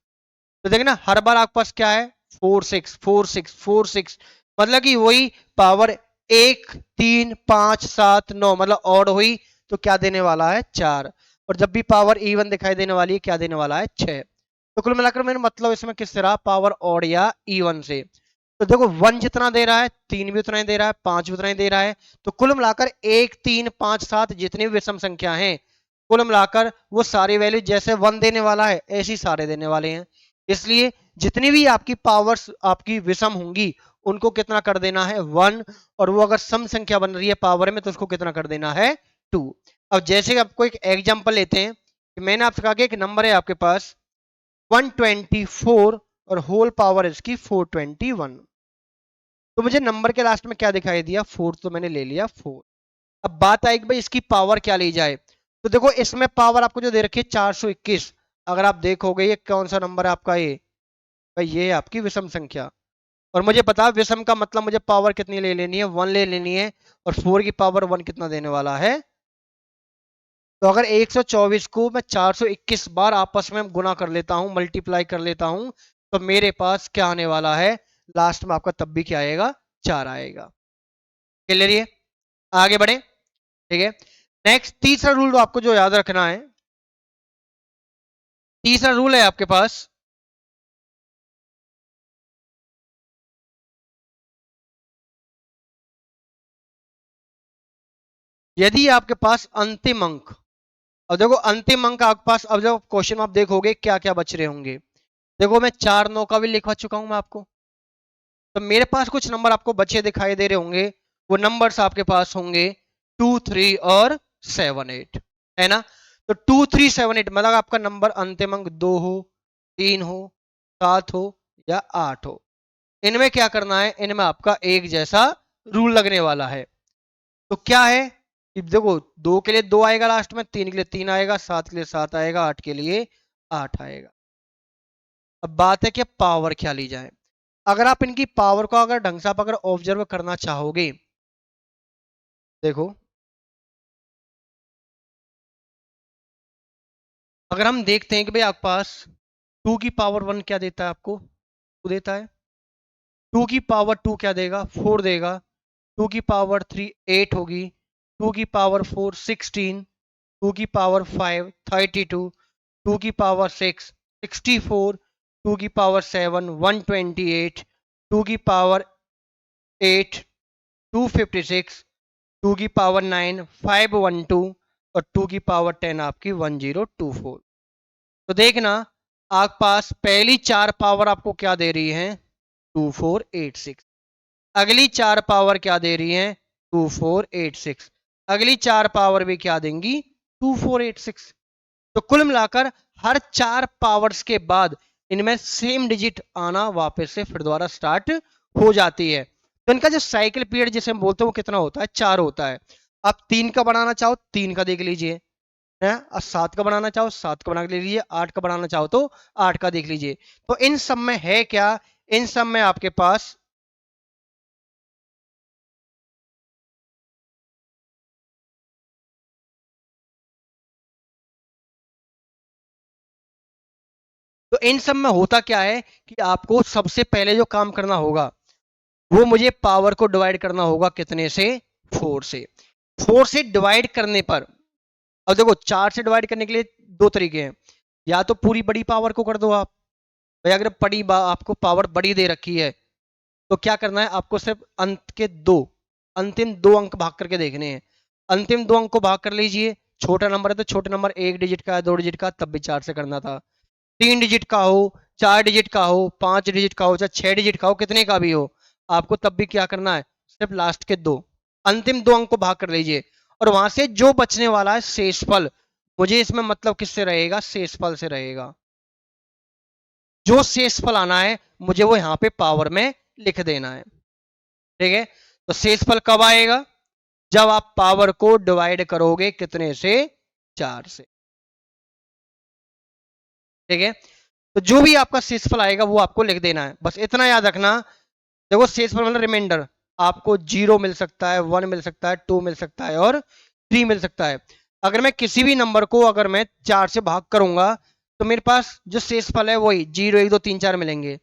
तो देखना हर बार आपके पास क्या है, 4 6 4 6 4 6, मतलब कि वही पावर 1 3 5 7 9, मतलब ऑड हुई तो क्या देने वाला है, 4। और जब भी पावर इवन दिखाई देने वाली है क्या देने वाला है, 6। तो कुल मिलाकर मेरा मतलब इसमें किस तरह पावर ऑड या इवन से। तो देखो 1 जितना दे रहा है, 3 भी उतना ही दे रहा है, 5 भी उतना ही दे रहा है, तो कुल मिलाकर 1 3 5 7 जितनी भी विषम संख्या हैं, कुल मिलाकर वो सारी वैल्यू जैसे 1 देने वाला है ऐसी सारे देने वाले हैं। इसलिए जितनी भी आपकी पावर्स आपकी विषम होंगी उनको कितना कर देना है, 1, और वो अगर सम संख्या बन रही है पावर में तो उसको कितना कर देना है, 2। अब जैसे आपको एक एग्जांपल लेते हैं कि मैंने आपसे कहा कि एक नंबर है आपके पास 124 और होल पावर इसकी 421, तो मुझे नंबर के लास्ट में क्या दिखाई दिया, 4, तो मैंने ले लिया 4। अब बात आई कि भाई इसकी पावर क्या ली जाए। तो देखो इसमें पावर आपको जो दे रखी है 421, अगर आप देखोगे ये कौन सा नंबर है आपका, ये भाई ये है आपकी विषम संख्या। और मुझे पता है विषम का मतलब मुझे पावर कितनी ले लेनी है, 1 ले लेनी है, और 4 की पावर 1 कितना देने वाला है। तो अगर 124 को मैं 421 बार आपस में गुना कर लेता हूं, मल्टीप्लाई कर लेता हूं, तो मेरे पास क्या आने वाला है, लास्ट में आपका तब भी क्या आएगा, 4 आएगा। क्लियर है, आगे बढ़े, ठीक है। नेक्स्ट तीसरा रूल आपको जो याद रखना है, तीसरा रूल है आपके पास, यदि आपके पास अंतिम अंक, अब देखो अंतिम अंक आपके पास, अब जब क्वेश्चन आप देखोगे क्या क्या बच रहे होंगे, देखो मैं 4 9 का भी लिखवा चुका हूं मैं आपको, तो मेरे पास कुछ नंबर आपको बचे दिखाई दे रहे होंगे, वो नंबर्स आपके पास होंगे 2 3 और 7 8, है ना। तो 2 3 7 8 मतलब आपका नंबर अंतिम अंक 2 हो, 3 हो, 7 हो या 8 हो, इनमें क्या करना है, इनमें आपका एक जैसा रूल लगने वाला है। तो क्या है कि देखो 2 के लिए 2 आएगा लास्ट में, 3 के लिए 3 आएगा, 7 के लिए 7 आएगा, 8 के लिए 8 आएगा। अब बात है कि पावर क्या ली जाए। अगर आप इनकी पावर को अगर ढंग से आप अगर ऑब्जर्व करना चाहोगे, देखो अगर हम देखते हैं कि भाई आपके पास 2 की पावर 1 क्या देता है आपको, 2 देता है, 2 की पावर 2 क्या देगा, 4 देगा, 2 की पावर 3 8 होगी, 2 की पावर 4 16, 2 की पावर 5 32, 2 की पावर 6 64, 2 की पावर 7 128, 2 की पावर 8 256, 2 की पावर 9 512, और 2 की पावर 10 आपकी 1024। तो देखना आपके पास पहली 4 पावर आपको क्या दे रही है, 2486, अगली 4 पावर क्या दे रही है, 2486, अगली 4 पावर भी क्या देंगी, 2486। तो कुल मिलाकर हर 4 पावर्स के बाद इनमें सेम डिजिट आना वापस से फिर दोबारा स्टार्ट हो जाती है। तो इनका जो साइकिल पीरियड जिसे हम बोलते हैं वो कितना होता है, 4 होता है। आप 3 का बनाना चाहो 3 का देख लीजिए, है, और 7 का बनाना चाहो 7 का बना के ले लीजिए, 8 का बनाना चाहो तो 8 का देख लीजिए। तो इन सब में है क्या, इन सब में आपके पास इन सब में होता क्या है कि आपको सबसे पहले जो काम करना होगा वो मुझे पावर को डिवाइड करना होगा कितने से, 4 से। 4 से डिवाइड करने पर, अब देखो 4 से डिवाइड करने के लिए दो तरीके हैं, या तो पूरी बड़ी पावर को कर दो आप, भाई अगर आपको पावर बड़ी दे रखी है तो क्या करना है, आपको सिर्फ अंत के अंतिम दो अंक भाग करके देखने हैं। अंतिम दो अंक को भाग कर लीजिए, छोटा नंबर है तो छोटा नंबर 1 डिजिट का है, 2 डिजिट का, तब भी 4 से करना था। 3 डिजिट का हो, 4 डिजिट का हो, 5 डिजिट का हो, चाहे 6 डिजिट का हो, कितने का भी हो, आपको तब भी क्या करना है, सिर्फ लास्ट के अंतिम दो अंक को भाग कर लीजिए, और वहां से जो बचने वाला है शेषफल, मुझे इसमें मतलब किससे रहेगा, शेषफल से रहेगा। जो शेषफल आना है मुझे वो यहां पे पावर में लिख देना है। ठीक है, तो शेषफल कब आएगा, जब आप पावर को डिवाइड करोगे कितने से, 4 से। ठीक है, तो जो भी आपका शेषफल आएगा वो आपको लिख देना है, बस इतना याद रखना। देखो शेषफल मतलब रिमाइंडर, आपको 0 मिल सकता है, 1 मिल सकता है, 2 मिल सकता है और 3 मिल सकता है। अगर मैं किसी भी नंबर को अगर मैं 4 से भाग करूंगा तो मेरे पास जो शेषफल है वही 0 1 2 3 4 मिलेंगे।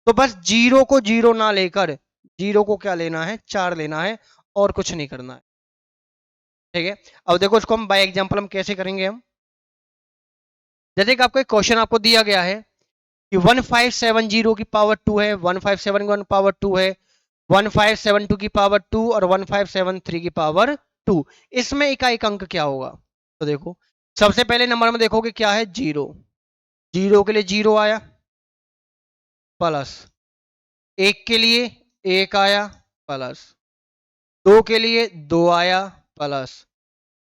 तो बस 0 को 0 ना लेकर 0 को क्या लेना है, 4 लेना है, और कुछ नहीं करना है। ठीक है, अब देखो इसको हम बाय एग्जांपल हम कैसे करेंगे। हम जैसे कि आपको एक क्वेश्चन आपको दिया गया है कि 1570 की पावर 2 है, 1571 पावर 2 है, 1572 की पावर 2 और 1573 की पावर 2। इसमें इकाई अंक क्या होगा, तो देखो सबसे पहले नंबर में देखोगे क्या है, 0। 0 के लिए 0 आया, प्लस 1 के लिए 1 आया, प्लस 2 के लिए 2 आया, प्लस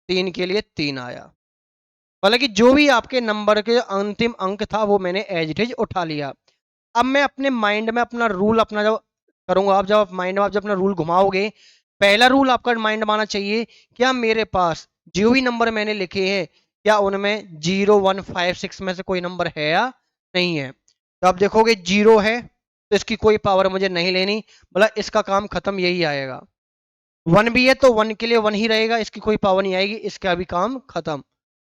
3 के लिए 3 आया। मतलब कि जो भी आपके नंबर के अंतिम अंक था वो मैंने एज इट इज उठा लिया। अब मैं अपने माइंड में अपना रूल अपना जब करूंगा, आप जब आप माइंड में आप जब अपना रूल घुमाओगे, पहला रूल आपका माइंड में आना चाहिए, क्या मेरे पास जो भी नंबर मैंने लिखे हैं क्या उनमें 0156 में से कोई नंबर है या नहीं है। तो आप देखोगे 0 है तो इसकी कोई पावर मुझे नहीं लेनी, मतलब इसका काम खत्म, यही आएगा। 1 भी है तो 1 के लिए 1 ही रहेगा, इसकी कोई पावर नहीं आएगी, इसका भी काम खत्म।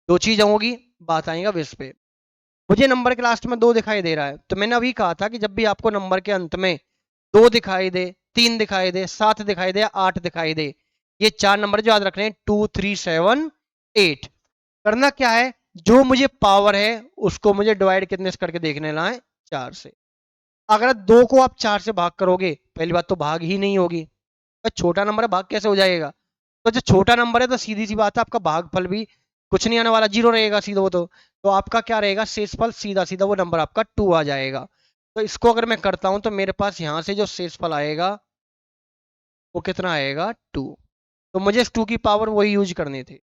दो चीज होगी, बात आएगा विस पे। मुझे नंबर के लास्ट में 2 दिखाई दे रहा है, तो मैंने अभी कहा था कि जब भी आपको नंबर के अंत में 2 दिखाई दे, 3 दिखाई दे, 7 दिखाई दे, 8 दिखाई दे, ये 4 नंबर जो याद रखने हैं, 2 3 7 8। करना क्या है, जो मुझे पावर है उसको मुझे डिवाइड कितने से करके देखने ला है, 4 से। अगर 2 को आप 4 से भाग करोगे, पहली बात तो भाग ही नहीं होगी, तो छोटा नंबर है भाग कैसे हो जाएगा। तो जो छोटा नंबर है तो सीधी सी बात है, आपका भागफल भी कुछ नहीं आने वाला, 0 रहेगा सीधा वो तो आपका क्या रहेगा, शेषफल सीधा सीधा वो नंबर आपका 2 आ जाएगा। तो इसको अगर मैं करता हूं तो मेरे पास यहां से जो शेषफल आएगा वो कितना आएगा, 2। तो मुझे इस 2 की पावर वही यूज करनी थी।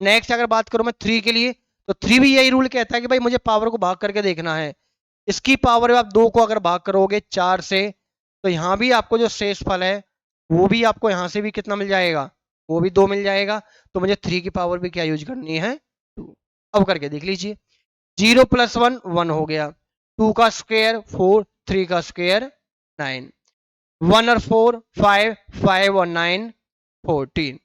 नेक्स्ट अगर बात करूं मैं 3 के लिए, तो 3 भी यही रूल कहता है कि भाई मुझे पावर को भाग करके देखना है। इसकी पावर आप 2 को अगर भाग करोगे 4 से, तो यहां भी आपको जो शेषफल है वो भी आपको यहां से भी कितना मिल जाएगा, वो भी 2 मिल जाएगा। तो मुझे 3 की पावर भी क्या यूज करनी है, 2। अब करके देख लीजिए, 0 प्लस 1 1 हो गया, 2 का स्क्वायर 4, 3 का स्क्वायर 9, 1 और 4 5, 5 और 9 14।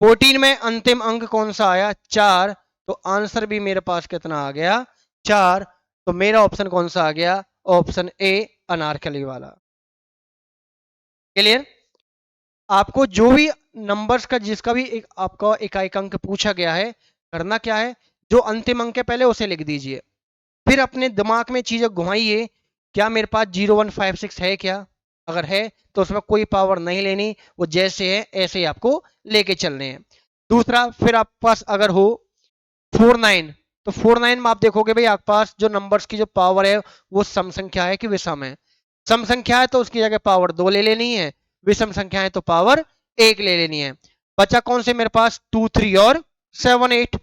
14 में अंतिम अंक कौन सा आया, 4। तो आंसर भी मेरे पास कितना आ गया, 4। तो मेरा ऑप्शन कौन सा आ गया, ऑप्शन ए, अनारकली वाला। क्लियर। आपको जो भी नंबर्स का जिसका भी एक आपका इकाई अंक पूछा गया है, करना क्या है, जो अंतिम अंक है पहले उसे लिख दीजिए, फिर अपने दिमाग में चीजें घुमाइए, क्या मेरे पास 0156 है क्या, अगर है तो उसमें कोई पावर नहीं लेनी, वो जैसे है ऐसे ही आपको लेके चलने हैं। दूसरा, फिर आपके पास अगर हो 49, तो 49 में आप देखोगे भाई आपके पास जो नंबर्स की जो पावर है वो सम संख्या है कि विषम है। सम संख्या है तो उसकी जगह पावर 2 ले लेनी है, विषम संख्या है तो पावर 1 ले लेनी है। बचा कौन से मेरे पास, 2 3 और 7 8।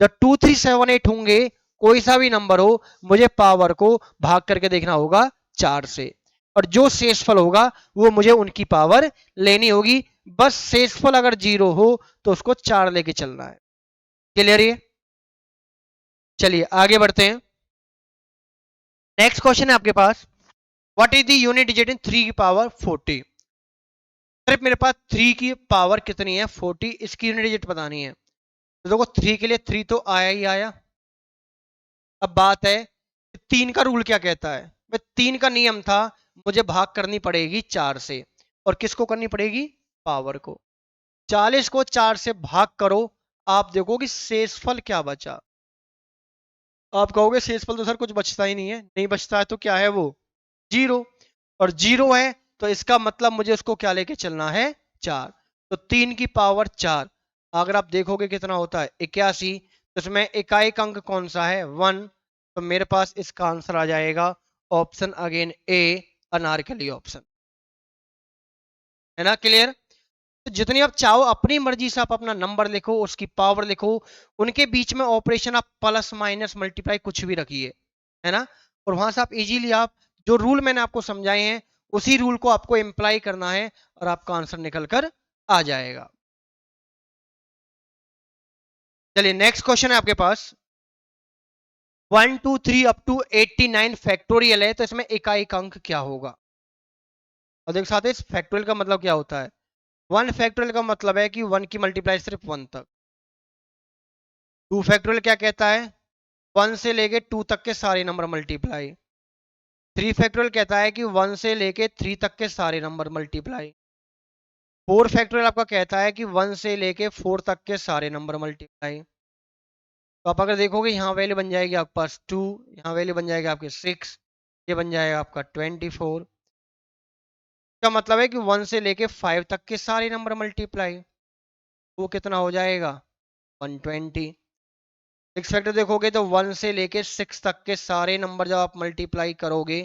जब 2 3 7 8 होंगे, कोई सा भी नंबर हो, मुझे पावर को भाग करके देखना होगा 4 से, और जो शेषफल होगा वो मुझे उनकी पावर लेनी होगी। बस शेषफल अगर 0 हो तो उसको 4 लेके चलना है। क्लियर ये। चलिए आगे बढ़ते हैं। नेक्स्ट क्वेश्चन है आपके पास, what is the unit digit in 3 की पावर 40। सिर्फ मेरे पास 3 की पावर कितनी है, 40, इसकी यूनिट डिजिट बतानी है। तो देखो 3 के लिए 3 तो आया ही आया। अब बात है तीन का रूल क्या कहता है? भाई तीन का नियम था मुझे भाग करनी पड़ेगी 4 से, और किसको करनी पड़ेगी? पावर को। 40 को 4 से भाग करो, आप देखोगे शेषफल क्या बचा। आप कहोगे शेषफल तो सर कुछ बचता ही नहीं है। नहीं बचता है तो क्या है वो? जीरो। और जीरो है तो इसका मतलब मुझे उसको क्या लेके चलना है? 4। तो 3 की पावर 4, अगर आप देखोगे कितना होता है? 81। तो इसमें इकाई अंक कौन सा है? 1। तो मेरे पास इसका आंसर आ जाएगा ऑप्शन अगेन ए, अनारकली ऑप्शन। है ना क्लियर? तो जितनी आप चाहो अपनी मर्जी से आप अपना नंबर लिखो, उसकी पावर लिखो, उनके बीच में ऑपरेशन आप प्लस माइनस मल्टीप्लाई कुछ भी रखिए, है ना? और वहां से आप इजीली आप जो रूल मैंने आपको समझाए हैं उसी रूल को आपको इम्प्लाई करना है और आपका आंसर निकल कर आ जाएगा। चलिए नेक्स्ट क्वेश्चन है आपके पास। 1 2 3 अप टू 89 फैक्टोरियल है, तो इसमें इकाई अंक क्या होगा? और देख साथ इस फैक्टोरियल का मतलब क्या होता है? 1 फैक्टोरियल का मतलब है कि 1 की मल्टीप्लाई सिर्फ 1 तक। 2 फैक्टोरियल क्या कहता है? 1 से लेके 2 तक के सारे नंबर मल्टीप्लाई। 3 फैक्टोरियल कहता है कि 1 से लेके 3 तक के सारे नंबर मल्टीप्लाई। 4 फैक्टोरियल आपका कहता है कि 1 से लेके 4 तक के सारे नंबर मल्टीप्लाई। तो आप अगर देखोगे यहाँ वैल्यू बन जाएगी आपके पास 2, यहाँ वैल्यू बन जाएगी आपके 6, ये बन जाएगा आपका 24। इसका मतलब है कि 1 से लेके 5 तक के सारे नंबर मल्टीप्लाई, वो कितना हो जाएगा? 120। 6 फैक्टर देखोगे तो 1 से लेके 6 तक के सारे नंबर जब आप मल्टीप्लाई करोगे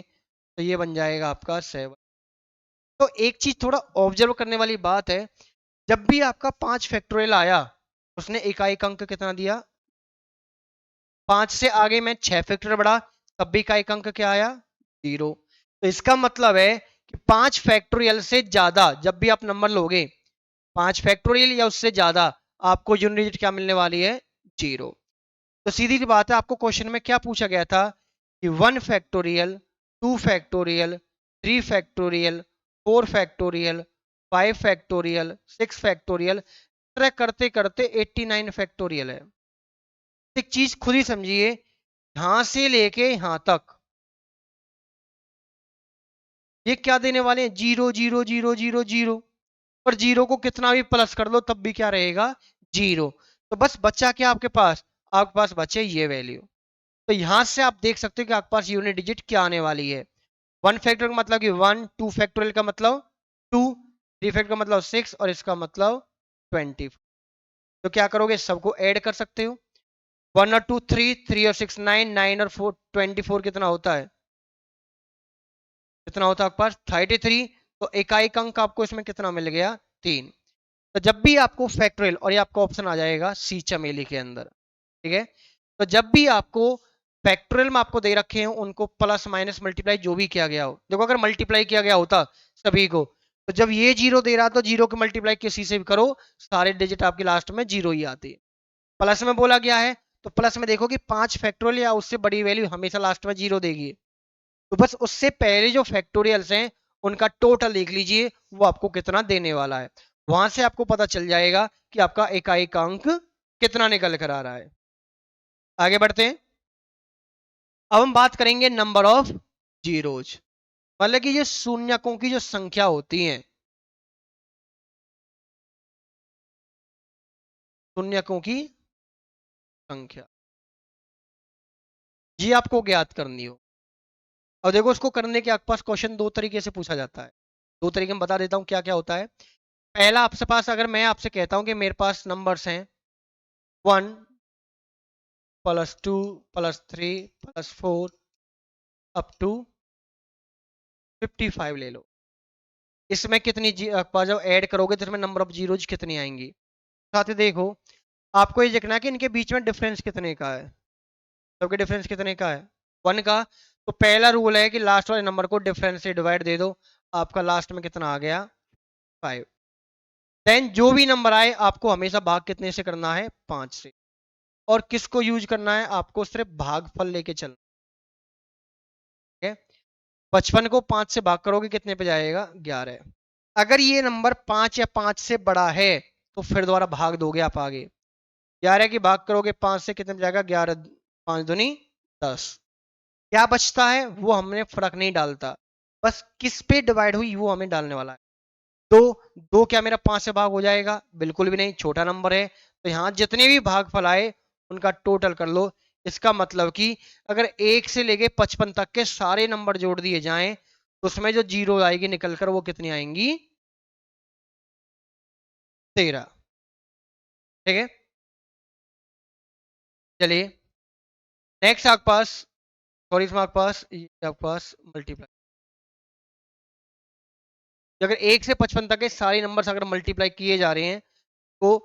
तो ये बन जाएगा आपका 7। तो एक चीज थोड़ा ऑब्जर्व करने वाली बात है, जब भी आपका 5 फैक्टोरियल आया उसने इकाई अंक कितना दिया? 5 से आगे में 6 फैक्टोरियल बढ़ा तब भी इकाई अंक क्या आया? 0। तो इसका मतलब है कि 5 फैक्टोरियल से ज्यादा जब भी आप नंबर लोगे, 5 फैक्टोरियल या उससे ज्यादा, आपको यूनिट डिजिट क्या मिलने वाली है? 0। तो सीधी सी बात है, आपको क्वेश्चन में क्या पूछा गया था कि 1 factorial, 2 factorial, 3 factorial, 4 factorial, 5 factorial, 6 factorial, तरह करते करते 89 फैक्टोरियल है। एक चीज खुद ही समझिए, यहां से लेके यहां तक ये क्या देने वाले हैं? 0 0 0 0 0। और जीरो को कितना भी प्लस कर लो तब भी क्या रहेगा? 0। तो बस बच्चा क्या आपके पास? आपके पास बचे ये वैल्यू। तो यहां से आप देख सकते हो कि आपके पास यूनिट डिजिट क्या आने वाली है। 1 फैक्टोरियल का मतलब कि 1, 2 फैक्टोरियल का मतलब 2, 3 फैक्टोरियल का मतलब 6 और इसका मतलब 20। तो क्या करोगे? सबको ऐड कर सकते हो। 1 और 2 3, 3 और 6 9, 9 और 4 24 कितना होता है? कितना होता है आपके पास? 33। तो इकाई अंक आपको इसमें कितना मिल गया? 3। तो जब भी आपको फैक्टोरियल, और ये आपका ऑप्शन आ जाएगा सी चमेली के अंदर, ठीक है? तो जब भी आपको फैक्टोरियल में आपको दे रखे हैं उनको प्लस माइनस मल्टीप्लाई जो भी किया गया हो, देखो अगर मल्टीप्लाई किया गया होता सभी को, तो जब ये जीरो दे रहा तो जीरो को मल्टीप्लाई किसी से भी करो, सारे डिजिट आपके लास्ट में जीरो ही आती है। प्लस में बोला गया है तो प्लस में देखो कि 5 फैक्टोरियल या उससे बड़ी वैल्यू हमेशा लास्ट में जीरो देगी। तो बस उससे पहले जो फैक्टोरियल्स हैं उनका टोटल देख लीजिए वो आपको कितना देने वाला है, वहां से आपको पता चल जाएगा कि आपका इकाई अंक कितना निकल कर आ रहा है। आगे बढ़ते हैं। अब हम बात करेंगे नंबर ऑफ जीरोज, मतलब कि ये शून्यकों की जो संख्या होती है, शून्यकों की संख्या, ये आपको ज्ञात करनी हो। और देखो उसको करने के आपके पास क्वेश्चन दो तरीके से पूछा जाता है। दो तरीके में बता देता हूं क्या क्या होता है। पहला आपसे पास, अगर मैं आपसे कहता हूं कि मेरे पास नंबर्स हैं 1 +2 +3 +4 अप टू 55 ले लो, इसमें कितनी जब ऐड करोगे तो इसमें नंबर ऑफ जीरोज कितनी आएंगी? साथ ही देखो आपको ये देखना है कि इनके बीच में डिफरेंस कितने का है। सबके डिफरेंस कितने का है? 1 का। तो पहला रूल है कि लास्ट वाले नंबर को डिफरेंस से डिवाइड दे दो, आपका लास्ट में कितना आ गया? 5। देन जो भी नंबर आए आपको हमेशा भाग कितने से करना है? 5 से। और किसको यूज करना है? आपको सिर्फ भागफल लेके चलना है। 55 को 5 से भाग करोगे कितने पे जाएगा? 11। अगर ये नंबर 5 या 5 से बड़ा है तो फिर दोबारा भाग दोगे आप आगे। 11 की भाग करोगे 5 से कितने पे जाएगा? 11, 5 दूनी 10। क्या बचता है वो हमने फर्क नहीं डालता, बस किस पे डिवाइड हुई वो हमें डालने वाला है। तो दो क्या मेरा 5 से भाग हो जाएगा? बिल्कुल भी नहीं, छोटा नंबर है। तो यहां जितने भी भागफल आए उनका टोटल कर लो। इसका मतलब कि अगर 1 से लेके 55 तक के सारे नंबर जोड़ दिए जाएं तो उसमें जो जीरो आएगी निकलकर वो कितनी आएंगी? 13। ठीक है, चलिए नेक्स्ट आपके पास, सॉरी इसमें आपके पास, ये आपके पास मल्टीप्लाई, अगर 1 से 55 तक के सारे नंबर्स अगर मल्टीप्लाई किए जा रहे हैं तो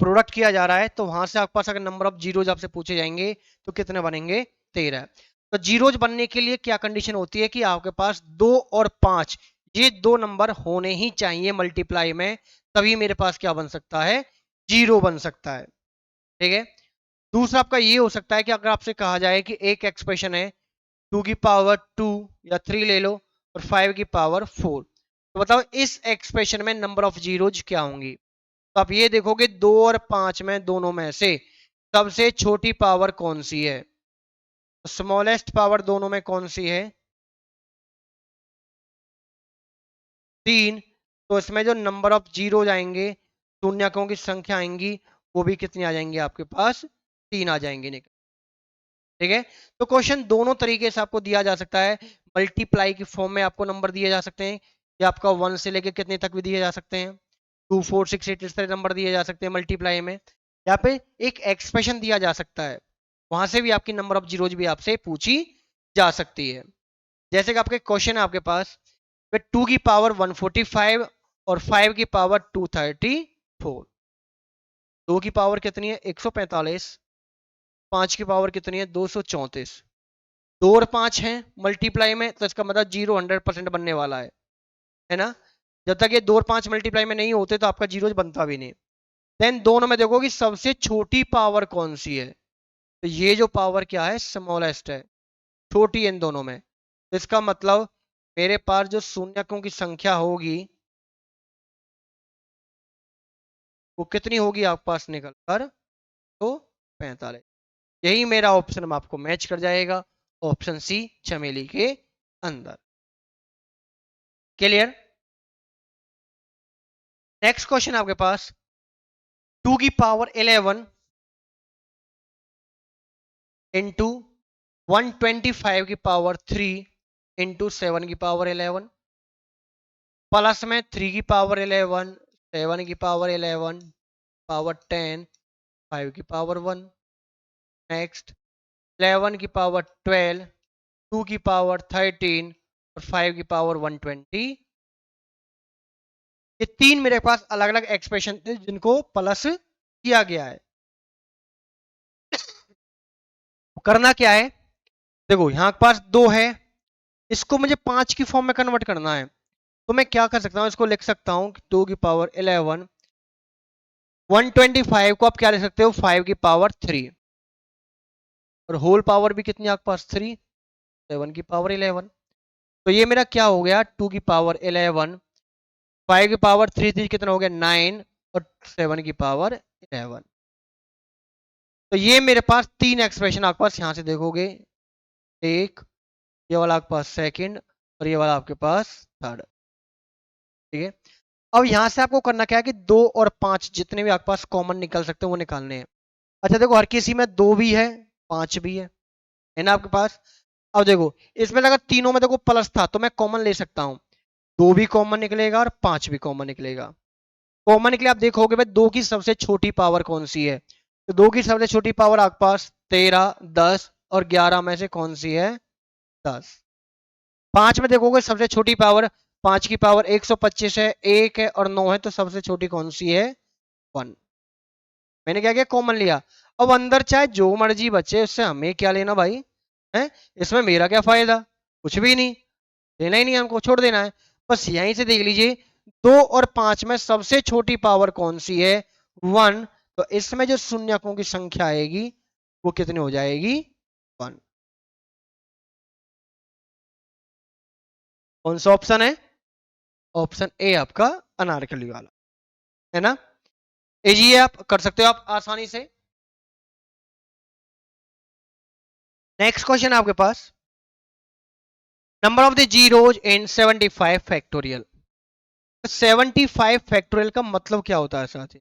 प्रोडक्ट किया जा रहा है, तो वहां से आपके पास अगर नंबर ऑफ जीरोज आपसे पूछे जाएंगे तो कितने बनेंगे? 13। तो जीरोज बनने के लिए क्या कंडीशन होती है कि आपके पास 2 और 5 ये दो नंबर होने ही चाहिए मल्टीप्लाई में, तभी मेरे पास क्या बन सकता है? जीरो बन सकता है। ठीक है, दूसरा आपका ये हो सकता है कि अगर आपसे कहा जाए कि एक एक्सप्रेशन है 2 की पावर 2 या 3 ले लो और 5 की पावर 4, तो बताओ इस एक्सप्रेशन में नंबर ऑफ जीरोज क्या होंगी? तो आप ये देखोगे 2 और 5 में दोनों में से सबसे छोटी पावर कौन सी है? स्मॉलेस्ट पावर दोनों में कौन सी है? 3। तो इसमें जो नंबर ऑफ जीरो आएंगे, शून्यकों की संख्या आएंगी, वो भी कितनी आ जाएंगी आपके पास? 3 आ जाएंगे निकल। ठीक है, तो क्वेश्चन दोनों तरीके से आपको दिया जा सकता है। मल्टीप्लाई की फॉर्म में आपको नंबर दिए जा सकते हैं, या आपका 1 से लेके कितने तक भी दिए जा सकते हैं, 2 4 6 8 इस तरह नंबर दिए जा सकते हैं मल्टीप्लाई में। यहाँ पे एक एक्सप्रेशन दिया जा सकता है, वहां से भी आपकी नंबर ऑफ जीरोज भी आपसे पूछी जा सकती है। जैसे कि आपके क्वेश्चन है आपके पास 2 की पावर 145 और 5 की पावर 234। 2 की पावर कितनी है? 145। 5 की पावर कितनी है? 234। 2 और 5 हैं मल्टीप्लाई में, तो इसका मतलब जीरो 100% बनने वाला है ना। जब तक ये 2 और 5 मल्टीप्लाई में नहीं होते तो आपका जीरो बनता भी नहीं। देन दोनों में देखो कि सबसे छोटी पावर कौन सी है, तो ये जो पावर क्या है? स्मॉलेस्ट है, छोटी है इन दोनों में। तो इसका मतलब मेरे पास जो शून्यकों की संख्या होगी वो कितनी होगी आपके पास निकल कर? तो 45। यही मेरा ऑप्शन आपको मैच कर जाएगा, ऑप्शन सी चमेली के अंदर। क्लियर? नेक्स्ट क्वेश्चन आपके पास 2 की पावर 11 इंटू 125 की पावर 3 इंटू 7 की पावर 11, प्लस में 3 की पावर 11, 7 की पावर 11, पावर 10, 5 की पावर 1, नेक्स्ट 11 की पावर 12, 2 की पावर 13 और 5 की पावर 120। ये तीन मेरे पास अलग अलग एक्सप्रेशन थे जिनको प्लस किया गया है। करना क्या है? देखो यहां के पास 2 है, इसको मुझे 5 की फॉर्म में कन्वर्ट करना है, तो मैं क्या कर सकता हूं? इसको लिख सकता हूं 2 की पावर 11, 125 को आप क्या लिख सकते हो? 5 की पावर 3, और होल पावर भी कितनी आपके पास? 3, 7 की पावर 11। तो ये मेरा क्या हो गया? 2 की पावर 11, 5 की पावर 3 थी, कितना हो गया? 9, और 7 की पावर 11। तो ये मेरे पास तीन एक्सप्रेशन आपके पास यहां से देखोगे, एक, ये वाला आपके पास सेकंड, और ये वाला आपके पास थर्ड। ठीक है, अब यहां से आपको करना क्या है कि 2 और 5 जितने भी आपके पास कॉमन निकल सकते हैं वो निकालने हैं। अच्छा देखो हर किसी में 2 भी है, 5 भी है ना आपके पास। अब देखो इसमें अगर तीनों में देखो प्लस था तो मैं कॉमन ले सकता हूं, 2 भी कॉमन निकलेगा और 5 भी कॉमन निकलेगा। कॉमन के लिए आप देखोगे भाई 2 की सबसे छोटी पावर कौन सी है, तो 2 की सबसे छोटी पावर आपके पास 13, 10 और 11 में से कौन सी है? 10। 5 में देखोगे सबसे छोटी पावर, 5 की पावर 125 है, 1 है और 9 है, तो सबसे छोटी कौन सी है? 1। मैंने क्या किया? कॉमन लिया। अब अंदर चाहे जो मर्जी बचे उससे हमें क्या लेना भाई? है, इसमें मेरा क्या फायदा? कुछ भी नहीं, लेना ही नहीं हमको, छोड़ देना है। बस यहीं से देख लीजिए 2 और 5 में सबसे छोटी पावर कौन सी है? 1। तो इसमें जो शून्यकों की संख्या आएगी वो कितनी हो जाएगी? 1। कौन सा ऑप्शन है? ऑप्शन ए आपका अनारकली वाला, है ना। ये आप कर सकते हो आप आसानी से। नेक्स्ट क्वेश्चन आपके पास number of the zeros in 75 factorial. 75 factorial का मतलब क्या होता है साथी?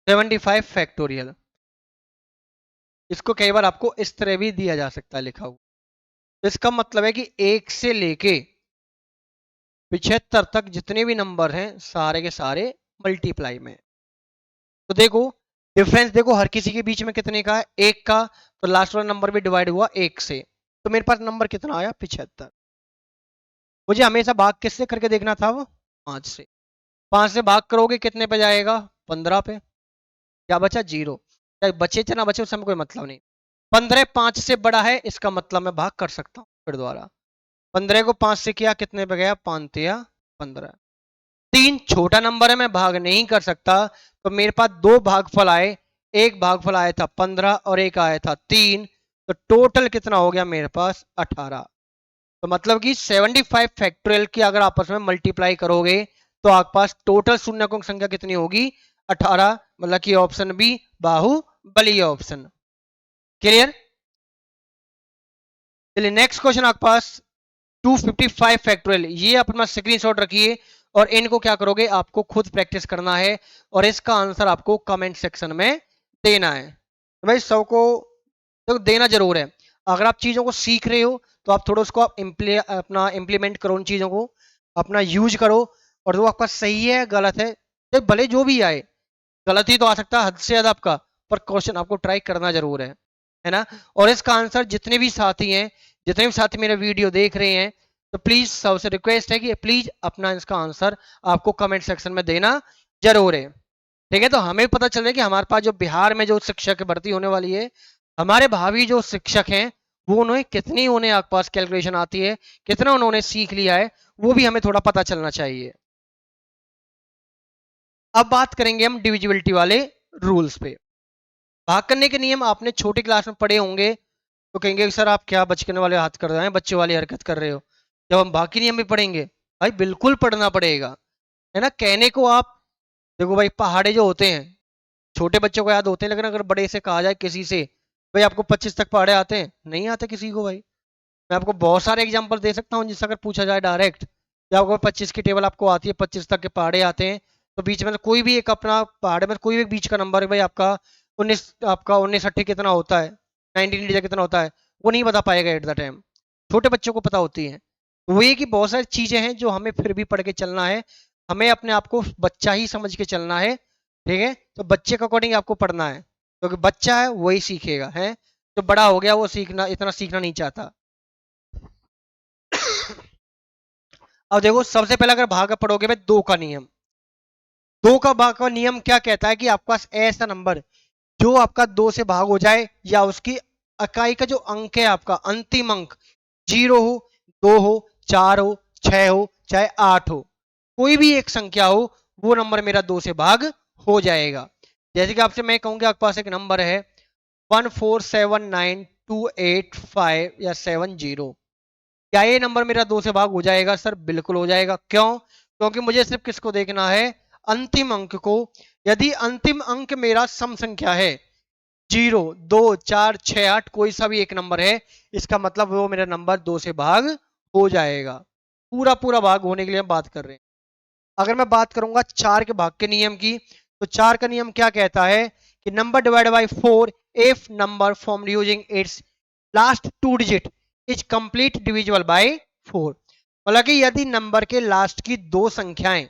75 फैक्टोरियल, इसको कई बार आपको इस तरह भी दिया जा सकता है लिखा हुआ। तो इसका मतलब है कि 1 से लेके 75 तक जितने भी नंबर हैं सारे के सारे मल्टीप्लाई में। तो देखो डिफरेंस, देखो हर किसी के बीच में कितने का है, 1 का। तो लास्ट वाला नंबर भी डिवाइड हुआ 1 से, तो मेरे पास नंबर कितना आया, 75। मुझे हमेशा भाग किससे करके देखना था, वो 5 से। 5 से भाग करोगे कितने पे जाएगा, 15 पे। क्या बचा, 0। चाहे बचे चाहे ना बचे उससे हमें कोई मतलब नहीं। 15 5 से बड़ा है, इसका मतलब मैं भाग कर सकता हूँ फिर दोबारा। 15 को 5 से किया, कितने पे गया, 5 या 15। 3 छोटा नंबर है, मैं भाग नहीं कर सकता। तो मेरे पास दो भागफल आए, एक भागफल आया था 15 और एक आया था 3। तो टोटल कितना हो गया मेरे पास, 18। तो मतलब कि 75 फैक्टोरियल की अगर आपस में मल्टीप्लाई करोगे तो आपके पास टोटल शून्य की संख्या कितनी होगी, 18। मतलब कि option B Baahubali option. Clear. चलिए नेक्स्ट क्वेश्चन आपके पास 255 फैक्टोरियल। ये अपना स्क्रीनशॉट रखिए और इनको क्या करोगे, आपको खुद प्रैक्टिस करना है और इसका आंसर आपको कमेंट सेक्शन में देना है। तो भाई सबको तो देना जरूर है। अगर आप चीजों को सीख रहे हो तो आप थोड़ा उसको आप अपना इम्प्लीमेंट करो, उन चीजों को अपना यूज करो। और जो आपका सही है गलत है, तो भले जो भी आए, गलत ही तो आ सकता है हद से ज्यादा आपका, पर क्वेश्चन आपको ट्राई करना जरूर है ना। और इसका आंसर जितने भी साथी हैं, जितने भी साथी मेरा वीडियो देख रहे हैं, तो प्लीज सबसे रिक्वेस्ट है कि प्लीज अपना इसका आंसर आपको कमेंट सेक्शन में देना जरूर है। ठीक है, तो हमें पता चले कि हमारे पास जो बिहार में जो शिक्षक भर्ती होने वाली है, हमारे भावी जो शिक्षक हैं वो उन्हें कितनी, उन्हें आपके पास कैलकुलेशन आती है, कितना उन्होंने सीख लिया है, वो भी हमें थोड़ा पता चलना चाहिए। अब बात करेंगे हम डिविजिबिलिटी वाले रूल्स पे। भाग करने के नियम आपने छोटी क्लास में पढ़े होंगे, तो कहेंगे सर आप क्या बचपन वाले हाथ कर रहे हैं, बच्चे वाली हरकत कर रहे हो। जब हम बाकी नियम भी पढ़ेंगे, भाई बिल्कुल पढ़ना पड़ेगा, है ना। कहने को आप देखो भाई, पहाड़े जो होते हैं छोटे बच्चों को याद होते हैं, लेकिन अगर बड़े से कहा जाए किसी से, भाई आपको 25 तक पहाड़े आते हैं, नहीं आते किसी को भाई। मैं आपको बहुत सारे एग्जांपल दे सकता हूँ जिससे अगर पूछा जाए डायरेक्ट, कि आपको 25 की टेबल आपको आती है, 25 तक के पहाड़े आते हैं, तो बीच में कोई भी एक अपना पहाड़ में कोई भी बीच का नंबर है भाई आपका 19, आपका 19 80 कितना होता है, 19 इंडिया कितना होता है, वो नहीं बता पाएगा एट द टाइम। छोटे बच्चों को पता होती है। वो ये कि बहुत सारी चीजें हैं जो हमें फिर भी पढ़ के चलना है, हमें अपने आप को बच्चा ही समझ के चलना है। ठीक है, तो बच्चे के अकॉर्डिंग आपको पढ़ना है, क्योंकि तो बच्चा है वही सीखेगा, है जो बड़ा हो गया वो सीखना, इतना सीखना नहीं चाहता। अब देखो सबसे पहले अगर भाग पढ़ोगे भाई, दो का नियम। दो का भाग का नियम क्या कहता है कि आपके पास ऐसा नंबर जो आपका दो से भाग हो जाए, या उसकी इकाई का जो अंक है आपका अंतिम अंक, 0 हो, 2 हो, 4 हो, 6 हो, चाहे 8 हो, कोई भी एक संख्या हो, वो नंबर मेरा दो से भाग हो जाएगा। जैसे कि आपसे मैं कहूंगा आपके पास एक नंबर है 1479285 या 70, क्या ये नंबर मेरा दो से भाग हो जाएगा, सर बिल्कुल हो जाएगा। क्यों, क्योंकि मुझे सिर्फ किसको देखना है, अंतिम अंक को। यदि अंतिम अंक मेरा सम संख्या है, 0 2 4 6 8, कोई सा भी एक नंबर है, इसका मतलब वो मेरा नंबर दो से भाग हो जाएगा। पूरा पूरा भाग होने के लिए हम बात कर रहे हैं। अगर मैं बात करूंगा चार के भाग के नियम की, तो चार का नियम क्या कहता है कि number divide by 4 if number form using its last two digit is complete divisible by 4। मतलब कि यदि नंबर के लास्ट की दो संख्याएं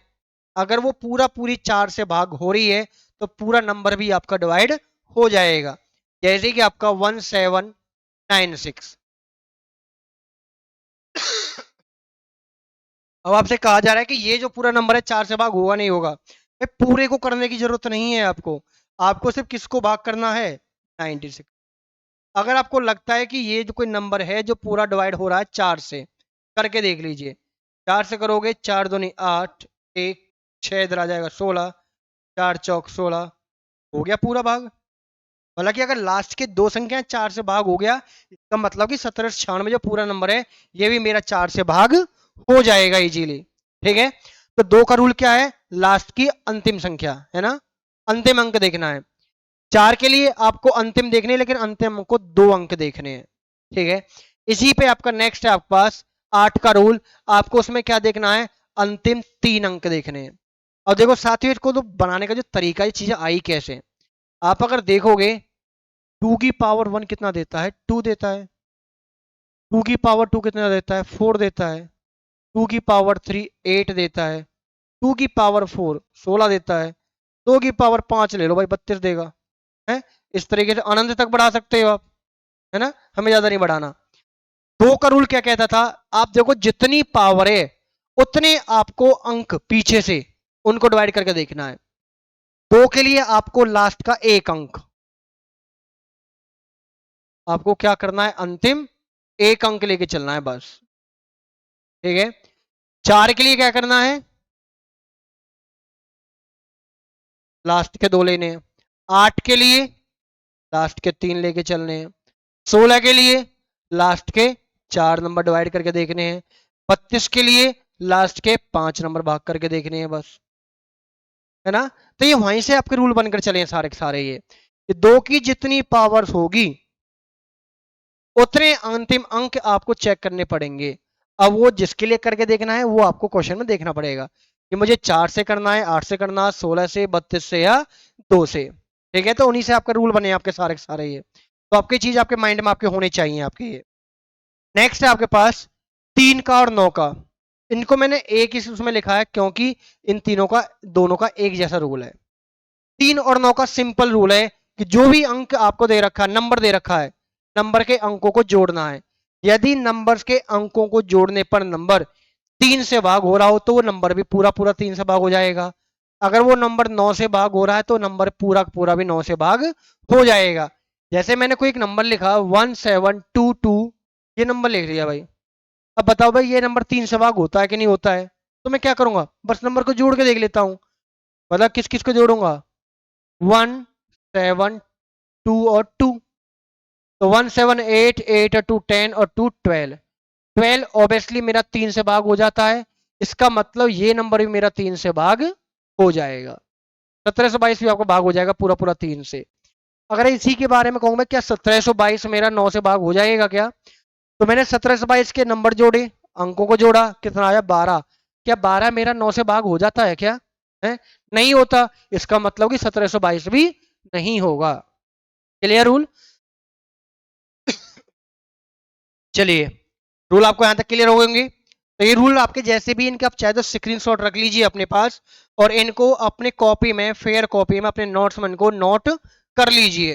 अगर वो पूरा पूरी चार से भाग हो रही है, तो पूरा नंबर भी आपका डिवाइड हो जाएगा। जैसे कि आपका 1796। अब आपसे कहा जा रहा है कि ये जो पूरा नंबर है चार से भाग होगा नहीं होगा, पूरे को करने की जरूरत नहीं है आपको। आपको सिर्फ किसको भाग करना है, 96। अगर आपको लगता है कि ये जो कोई नंबर है जो पूरा डिवाइड हो रहा है चार से, करके देख लीजिए। चार से करोगे, 4 दूनी 8, एक 6 इधर आ जाएगा 16, 4 चौक 16, हो गया पूरा भाग। हालांकि अगर लास्ट के दो संख्याएं चार से भाग हो गया, इसका मतलब कि 1796 जो पूरा नंबर है, ये भी मेरा चार से भाग हो जाएगा इजीली। ठीक है, तो दो का रूल क्या है, लास्ट की अंतिम संख्या, है ना, अंतिम अंक देखना है। 4 के लिए आपको अंतिम देखने हैं, लेकिन अंतिम अंक को 2 अंक देखने हैं, ठीक है। इसी पे आपका नेक्स्ट है आपके पास 8 का रूल, आपको उसमें क्या देखना है, अंतिम 3 अंक देखने हैं। और देखो साथियों, इसको तो बनाने का जो तरीका, ये चीजें आई कैसे, आप अगर देखोगे 2 की पावर 1 कितना देता है, 2 देता है। 2 की पावर 2 कितना देता है, 4 देता है। 2 की पावर 3 8 देता है। 2 की पावर 4 16 देता है। 2 की पावर 5 ले लो भाई, 32 देगा, है। इस तरीके से अनंत तक बढ़ा सकते हो आप, है ना, हमें ज्यादा नहीं बढ़ाना। 2 का रूल क्या कहता था, आप देखो जितनी पावर है उतने आपको अंक पीछे से उनको डिवाइड करके देखना है। 2 के लिए आपको लास्ट का 1 अंक, आपको क्या करना है, अंतिम 1 अंक लेके चलना है बस, ठीक है। 4 के लिए क्या करना है, लास्ट के 2 लेने हैं। 8 के लिए लास्ट के 3 लेके चलने हैं। 16 के लिए लास्ट के 4 नंबर डिवाइड करके देखने हैं। 32 के लिए लास्ट के 5 नंबर भाग करके देखने हैं बस, है ना। तो ये वहीं से आपके रूल बनकर चले हैं सारे के सारे, ये 2 की जितनी पावर्स होगी उतने अंतिम अंक आपको चेक करने पड़ेंगे। अब वो जिसके लिए करके देखना है वो आपको क्वेश्चन में देखना पड़ेगा कि मुझे 4 से करना है, 8 से करना है, 16 से, 32 से या 2 से, ठीक है। तो उन्हीं से आपका रूल बने आपके सारे के सारे, ये तो आपकी चीज आपके माइंड में आपके होने चाहिए आपके ये। नेक्स्ट है आपके पास 3 का और 9 का। इनको मैंने एक ही उसमें लिखा है क्योंकि इन तीनों का, दोनों का एक जैसा रूल है। 3 और 9 का सिंपल रूल है कि जो भी अंक आपको दे रखा है, नंबर दे रखा है, नंबर के अंकों को जोड़ना है। यदि नंबर्स के अंकों को जोड़ने पर नंबर 3 से भाग हो रहा हो तो वो नंबर भी पूरा पूरा 3 से भाग हो जाएगा। अगर वो नंबर 9 से भाग हो रहा है तो नंबर पूरा पूरा भी 9 से भाग हो जाएगा। जैसे मैंने कोई एक नंबर लिखा 1722, ये नंबर लिख लिया भाई। अब बताओ भाई, ये नंबर 3 से भाग होता है कि नहीं होता है, तो मैं क्या करूंगा, बस नंबर को जोड़ के देख लेता हूं। मतलब किस किस को जोड़ूंगा, 1 7 2 और 2, तो 1 7 8 8 और 2 10 और 2 12। 12 ऑब्वियसली मेरा 3 से भाग हो जाता है, इसका मतलब ये नंबर भी मेरा 3 से भाग हो जाएगा। 1722 भी आपको भाग हो जाएगा पूरा पूरा 3 से। अगर इसी के बारे में कहूँ क्या 1722 मेरा 9 से भाग हो जाएगा क्या, तो मैंने 1722 के नंबर जोड़े, अंकों को जोड़ा, कितना आया 12। क्या 12 मेरा 9 से भाग हो जाता है क्या, है नहीं होता, इसका मतलब कि 1722 भी नहीं होगा। क्लियर रूल, चलिए रूल आपको यहां तक क्लियर हो होंगे। तो ये रूल आपके जैसे भी इनके आप चाहे तो स्क्रीनशॉट रख लीजिए अपने पास, और इनको अपने कॉपी में, फेयर कॉपी में अपने नोट्स में इनको नोट कर लीजिए।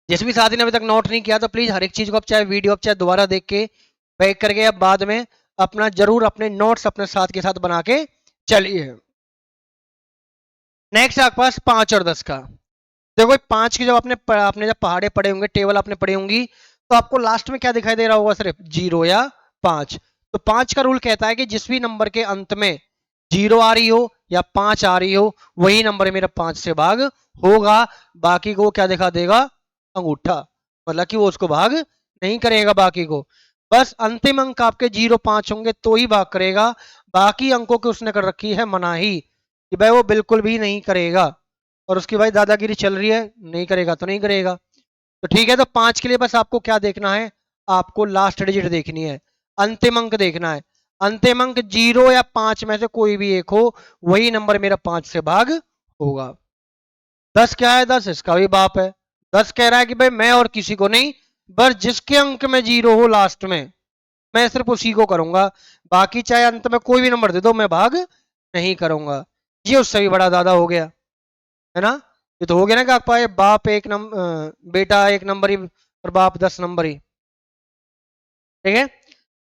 जिस भी साथी ने अभी तक नोट नहीं किया तो प्लीज हर एक चीज को आप चाहे वीडियो आप चाहे दोबारा देख के बैक करके आप बाद में अपना जरूर अपने नोट्स अपने साथ के साथ बना के चलिए। नेक्स्ट आपके पास 5 और 10 का। देखो 5 की जब आपने जब पहाड़े पड़े होंगे, टेबल आपने पढ़ी होंगी, तो आपको लास्ट में क्या दिखाई दे रहा होगा, सिर्फ 0 या 5। तो 5 का रूल कहता है कि जिस भी नंबर के अंत में 0 आ रही हो या 5 आ रही हो वही नंबर मेरा 5 से भाग होगा। बाकी को क्या दिखा देगा, अंगूठा, मतलब कि वो उसको भाग नहीं करेगा बाकी को। बस अंतिम अंक आपके 0 5 होंगे तो ही भाग करेगा, बाकी अंकों की उसने कर रखी है मनाही कि भाई वो बिल्कुल भी नहीं करेगा। और उसकी भाई दादागिरी चल रही है, नहीं करेगा तो नहीं करेगा। तो ठीक है, तो 5 के लिए बस आपको क्या देखना है, आपको लास्ट डिजिट देखनी है, अंतिम अंक देखना है। अंतिम अंक 0 या 5 में से कोई भी एक हो, वही नंबर मेरा 5 से भाग होगा। 10 क्या है, 10 इसका भी बाप है। 10 कह रहा है कि भाई मैं और किसी को नहीं, बस जिसके अंक में 0 हो लास्ट में मैं सिर्फ उसी को करूंगा, बाकी चाहे अंत में कोई भी नंबर दे दो मैं भाग नहीं करूंगा। ये उससे भी बड़ा दादा हो गया, है ना। ये तो हो गया ना कि आपका ये बाप एक नंबर, बेटा एक नंबर ही और बाप 10 नंबर ही, ठीक है।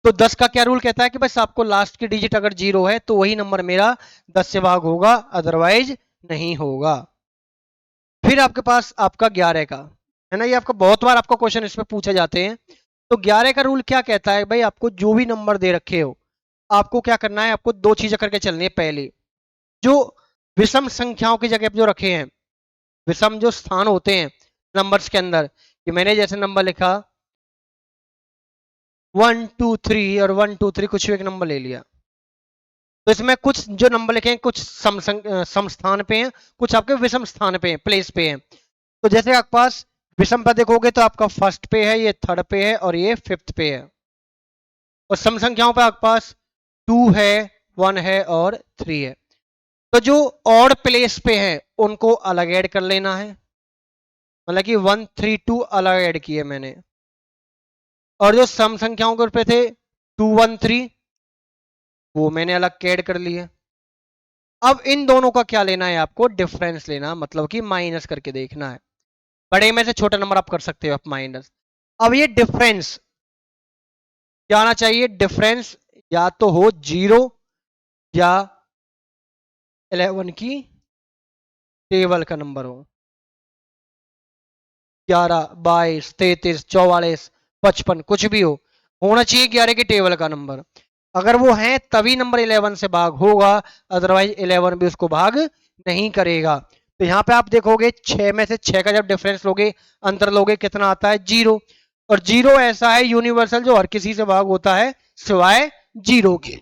तो 10 का क्या रूल कहता है कि बस आपको लास्ट की डिजिट अगर 0 है तो वही नंबर मेरा 10 से भाग होगा, अदरवाइज नहीं होगा। फिर आपके पास आपका 11 का, है ना, ये आपका बहुत बार आपका क्वेश्चन इसमें पूछे जाते हैं। तो 11 का रूल क्या कहता है, भाई आपको जो भी नंबर दे रखे हो आपको क्या करना है, आपको 2 चीजें करके चलनी है। पहले जो विषम संख्याओं की जगह पे जो रखे हैं, विषम जो स्थान होते हैं नंबर्स के अंदर, कि मैंने जैसे नंबर लिखा 1 2 3 और 1 2 3 कुछ भी एक नंबर ले लिया, तो इसमें कुछ जो नंबर लिखे हैं कुछ सम स्थान पे हैं, कुछ आपके विषम स्थान पे हैं, प्लेस पे हैं। तो जैसे आपके पास विषम पे देखोगे तो आपका फर्स्ट पे है, ये थर्ड पे है और ये फिफ्थ पे है। और सम संख्याओं पे आपके पास 2 है, 1 है और 3 है। तो जो ऑड प्लेस पे है उनको अलग ऐड कर लेना है, मतलब कि 1 3 2 अलग ऐड किए मैंने। और जो सम संख्याओं के पे थे 2 1 3 वो मैंने अलग ऐड कर लिए। अब इन दोनों का क्या लेना है आपको, डिफरेंस लेना, मतलब कि माइनस करके देखना है। बड़े में से छोटा नंबर आप कर सकते हो आप माइनस। अब ये डिफरेंस क्या आना चाहिए, डिफरेंस या तो हो 0 या 11 की टेबल का नंबर हो, 11 22 33 44 55 कुछ भी हो, होना चाहिए 11 की टेबल का नंबर। अगर वो है तभी नंबर 11 से भाग होगा, अदरवाइज 11 भी उसको भाग नहीं करेगा। तो यहाँ पे आप देखोगे 6 में से 6 का जब डिफरेंस लोगे, अंतर लोगे, कितना आता है, 0। और 0 ऐसा है यूनिवर्सल जो हर किसी से भाग होता है सिवाय 0 के।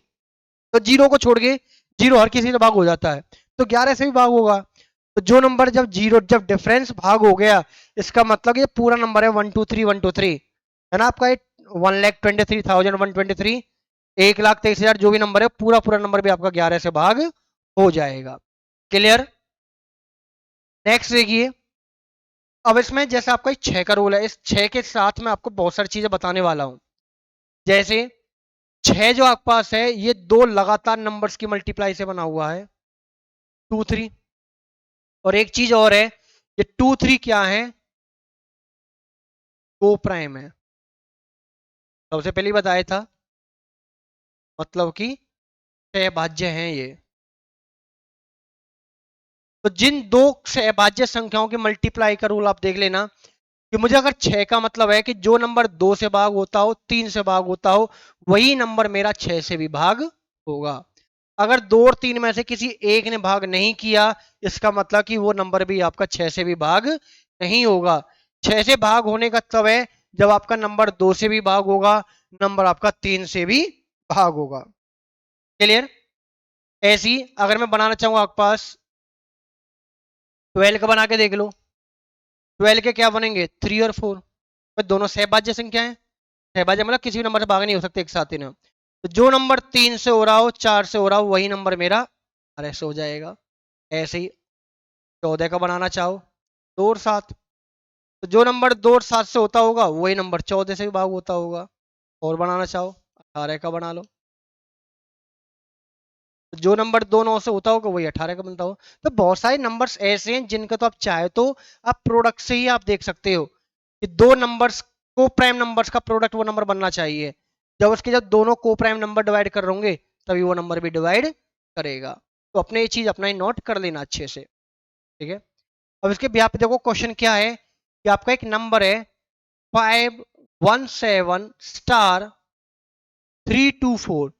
तो 0 को छोड़ के 0 हर किसी से भाग हो जाता है, तो 11 से भी भाग होगा। तो जो नंबर जब 0 जब डिफरेंस भाग हो गया, इसका मतलब ये पूरा नंबर है 123 है ना आपका, 1,23,123, 1,23,000 जो भी नंबर है पूरा पूरा नंबर भी आपका 11 से भाग हो जाएगा। क्लियर। नेक्स्ट देखिए, अब इसमें जैसे आपका 6 का रूल है, इस 6 के साथ में आपको बहुत सारी चीजें बताने वाला हूं। जैसे 6 जो आपके पास है ये दो लगातार नंबर्स की मल्टीप्लाई से बना हुआ है, 2 3। और एक चीज और है, ये 2 3 क्या है, को प्राइम है। सबसे पहले बताया था, मतलब कि सहभाज्य हैं ये। तो जिन दो सहभाज्य संख्याओं की मल्टीप्लाई का रूल आप देख लेना, कि मुझे अगर 6 का मतलब है कि जो नंबर 2 से भाग होता हो, 3 से भाग होता हो, वही नंबर मेरा 6 से भी भाग होगा। अगर 2 और 3 में से किसी एक ने भाग नहीं किया, इसका मतलब कि वो नंबर भी आपका 6 से भी भाग नहीं होगा। 6 से भाग होने का तब है जब आपका नंबर 2 से भी भाग होगा, नंबर आपका 3 से भी भाग होगा। क्लियर। ऐसी अगर मैं बनाना चाहूंगा आपके पास 12 का बना के देख लो, 12 के क्या बनेंगे, 3 और 4। दोनों सहभाज्य संख्या है, सहभाज्य मतलब किसी भी नंबर से भाग नहीं हो सकते एक साथ ही ना। तो जो नंबर 3 से हो रहा हो, 4 से हो रहा हो, वही नंबर मेरा आर एस हो जाएगा। ऐसे ही 14 का बनाना चाहो 2 और 7, तो जो नंबर 2 और 7 से होता होगा वही नंबर 14 से भी भाग होता होगा। और बनाना चाहो 18 का बना लो, तो जो नंबर 2 9 से होता होगा वही 18 का बनता हो। तो बहुत सारे नंबर्स ऐसे हैं जिनका तो आप चाहे तो आप प्रोडक्ट से ही आप देख सकते हो कि दो नंबर्स को प्राइम नंबर्स का प्रोडक्ट वो नंबर बनना चाहिए। जब दोनों को प्राइम नंबर डिवाइड कर होंगे तभी वो नंबर भी डिवाइड करेगा। तो अपने ये चीज अपना ही नोट कर लेना अच्छे से, ठीक है। अब इसके यहाँ पे देखो क्वेश्चन क्या है, कि आपका एक नंबर है 517 स्टार 324,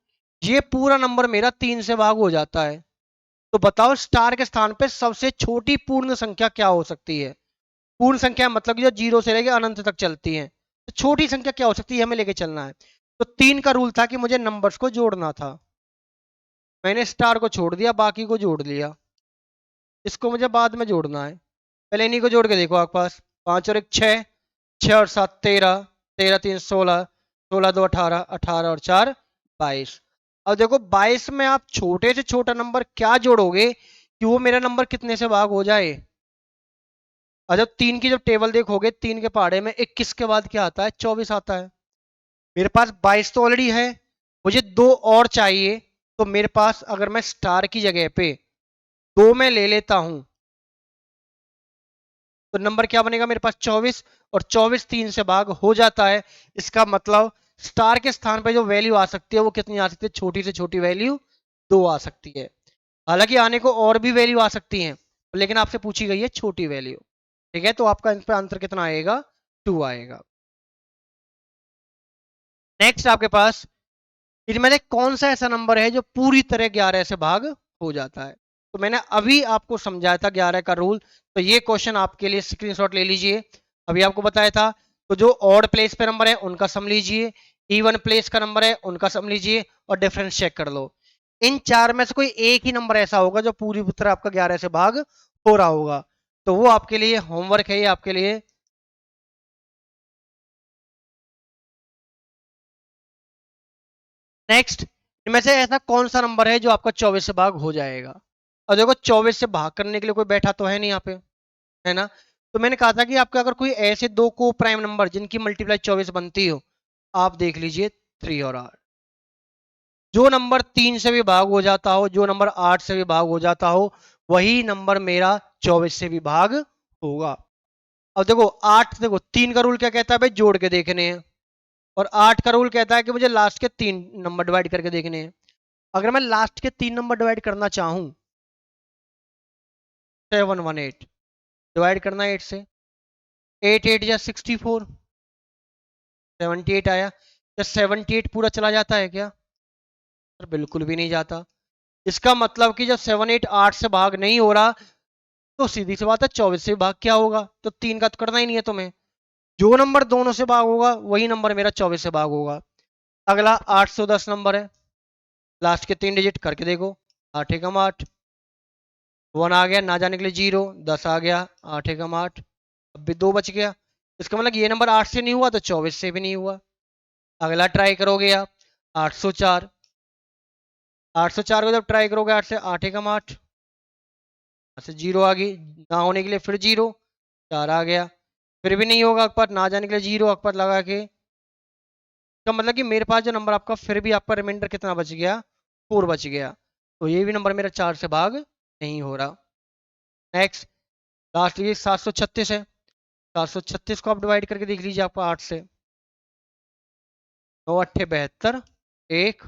ये पूरा नंबर मेरा 3 से भाग हो जाता है। तो बताओ स्टार के स्थान पे सबसे छोटी पूर्ण संख्या क्या हो सकती है। पूर्ण संख्या मतलब कि जो 0 से लेकर अनंत तक चलती है, तो छोटी संख्या क्या हो सकती है हमें लेके चलना है। तो 3 का रूल था कि मुझे नंबर्स को जोड़ना था, मैंने स्टार को छोड़ दिया, बाकी को जोड़ लिया। इसको मुझे बाद में जोड़ना है, पहले इन्हीं को जोड़ के देखो। आपके पास 5 और 1 6, 6 और 7 13, 13 3 16, 16 2 18, 18 और 4 22। अब देखो 22 में आप छोटे से छोटा नंबर क्या जोड़ोगे कि वो मेरा नंबर कितने से भाग हो जाए। और जब 3 की जब टेबल देखोगे, 3 के पहाड़े में 21 के बाद क्या आता है, 24 आता है। मेरे पास 22 तो ऑलरेडी है, मुझे दो और चाहिए। तो मेरे पास अगर मैं स्टार की जगह पे 2 में ले लेता हूं, तो नंबर क्या बनेगा मेरे पास 24, और 24 3 से भाग हो जाता है। इसका मतलब स्टार के स्थान पे जो वैल्यू आ सकती है वो कितनी आ सकती है, छोटी से छोटी वैल्यू 2 आ सकती है। हालांकि आने को और भी वैल्यू आ सकती हैं, लेकिन आपसे पूछी गई है छोटी वैल्यू, ठीक है। तो आपका इन पर आंसर कितना आएगा, 2 आएगा। नेक्स्ट आपके पास इनमें से कौन सा ऐसा नंबर है जो पूरी तरह 11 से भाग हो जाता है। तो मैंने अभी आपको समझाया था 11 का रूल, तो ये क्वेश्चन आपके लिए स्क्रीनशॉट ले लीजिए। अभी आपको बताया था, तो जो ऑड प्लेस पे नंबर है उनका सम लीजिए, इवन प्लेस का नंबर है उनका सम लीजिए और डिफरेंस चेक कर लो। इन चार में से कोई एक ही नंबर ऐसा होगा जो पूरी तरह आपका 11 से भाग हो रहा होगा। तो वो आपके लिए होमवर्क है, ये आपके लिए। नेक्स्ट, इनमें से ऐसा कौन सा नंबर है जो आपका 24 से भाग हो जाएगा? और देखो 24 से भाग करने के लिए कोई बैठा तो है नहीं यहाँ पे, है ना? तो मैंने कहा था कि आपके अगर कोई ऐसे दो को प्राइम नंबर जिनकी मल्टीप्लाई 24 बनती हो, आप देख लीजिए 3 और 8। जो नंबर 3 से भी भाग हो जाता हो, जो नंबर 8 से भी भाग हो जाता हो, वही नंबर मेरा 24 से भी भाग होगा। अब देखो 8, देखो 3 का रूल क्या कहता है भाई, जोड़ के देखने हैं। और 8 का रूल कहता है कि मुझे लास्ट के 3 नंबर डिवाइड करके देखने हैं। अगर मैं लास्ट के 3 नंबर डिवाइड करना चाहूं, 718 डिवाइड करना है 8 से, 8 8 या 64, 78 आया। क्या 78 पूरा चला जाता है क्या? सर बिल्कुल भी नहीं जाता। इसका मतलब कि जब 7 8 8 से भाग नहीं हो रहा, तो सीधी सी बात है 24 से भाग क्या होगा, तो 3 का तो करना ही नहीं है तुम्हें। जो नंबर दोनों से भाग होगा वही नंबर मेरा 24 से भाग होगा। अगला 810 नंबर है, लास्ट के 3 डिजिट करके देखो। 8 एकम 8, 1 आ गया, ना जाने के लिए 0, 10 आ गया, 8 एकम 8, अब भी 2 बच गया। इसका मतलब ये नंबर 8 से नहीं हुआ तो 24 से भी नहीं हुआ। अगला ट्राई करोगे आप, 804। 804 को जब ट्राई करोगे 8 से, 8 एकम 8, से 0 आ गई, ना होने के लिए फिर 0, 4 आ गया, फिर भी नहीं होगा अकबर, ना जाने के लिए 0 अकबर लगा के। तो मतलब कि मेरे पास जो नंबर आपका, फिर भी आपका रिमाइंडर कितना बच गया, 4 बच गया। तो ये भी नंबर मेरा 4 से भाग नहीं हो रहा। नेक्स्ट, लास्ट ये 736 है। 736 को आप डिवाइड करके देख लीजिए आपको 8 से। 9 अट्ठे 72, 1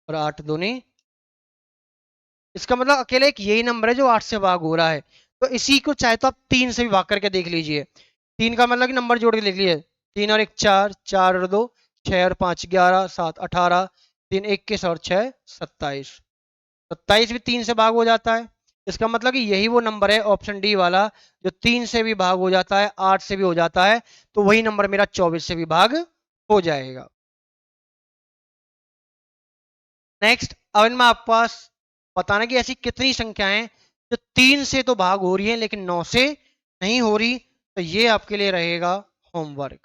और 8 दूनी। इसका मतलब अकेले एक यही नंबर है जो 8 से भाग हो रहा है। तो इसी को चाहे तो आप 3 से भी भाग करके देख लीजिए। 3 का मतलब कि नंबर जोड़ के देख लीजिए। 3 और 1 4, 4 और 2 6 और 5 11, 7 18, 3 21 और 6 27। 27 भी 3 से भाग हो जाता है। इसका मतलब कि यही वो नंबर है ऑप्शन डी वाला, जो 3 से भी भाग हो जाता है, 8 से भी हो जाता है। तो वही नंबर मेरा 24 से भी भाग हो जाएगा। नेक्स्ट, अब इनमें आपके पास बताना कि ऐसी कितनी संख्याएं जो 3 से तो भाग हो रही है लेकिन 9 से नहीं हो रही। तो ये आपके लिए रहेगा होमवर्क।